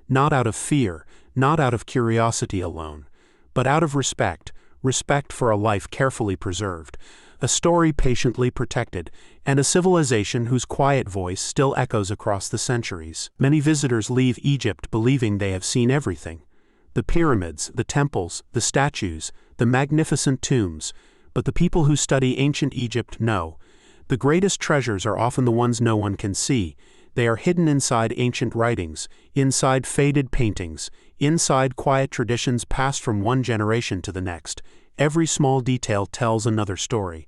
not out of fear, not out of curiosity alone, but out of respect for a life carefully preserved, a story patiently protected, and a civilization whose quiet voice still echoes across the centuries. Many visitors leave Egypt believing they have seen everything: the pyramids, the temples, the statues, the magnificent tombs. But the people who study ancient Egypt know the greatest treasures are often the ones no one can see. They are hidden inside ancient writings, inside faded paintings, inside quiet traditions passed from one generation to the next. Every small detail tells another story.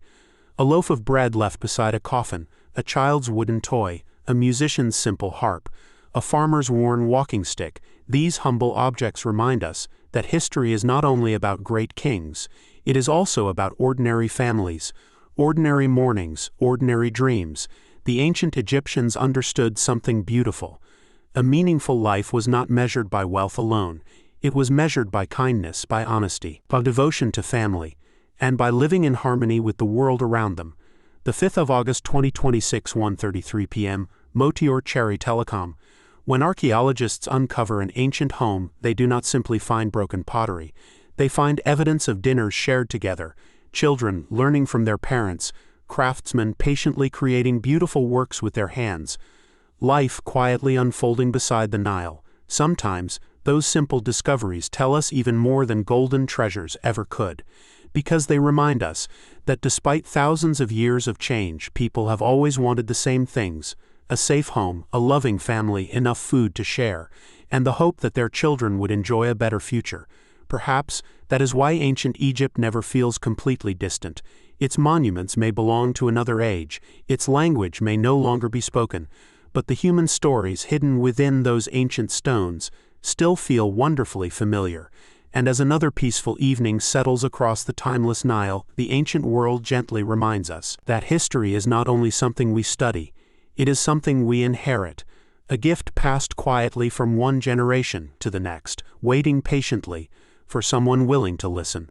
A loaf of bread left beside a coffin, a child's wooden toy, a musician's simple harp, a farmer's worn walking stick. These humble objects remind us that history is not only about great kings, it is also about ordinary families, ordinary mornings, ordinary dreams. The ancient Egyptians understood something beautiful. A meaningful life was not measured by wealth alone. It was measured by kindness, by honesty, by devotion to family, and by living in harmony with the world around them. The 5th of August 2026, 1:33 p.m., Motior Cherry Telecom. When archaeologists uncover an ancient home, they do not simply find broken pottery. They find evidence of dinners shared together, children learning from their parents, craftsmen patiently creating beautiful works with their hands, life quietly unfolding beside the Nile. Sometimes, those simple discoveries tell us even more than golden treasures ever could, because they remind us that despite thousands of years of change, people have always wanted the same things: a safe home, a loving family, enough food to share, and the hope that their children would enjoy a better future. Perhaps that is why ancient Egypt never feels completely distant. Its monuments may belong to another age, its language may no longer be spoken, but the human stories hidden within those ancient stones still feel wonderfully familiar. And as another peaceful evening settles across the timeless Nile, the ancient world gently reminds us that history is not only something we study, it is something we inherit, a gift passed quietly from one generation to the next, waiting patiently for someone willing to listen.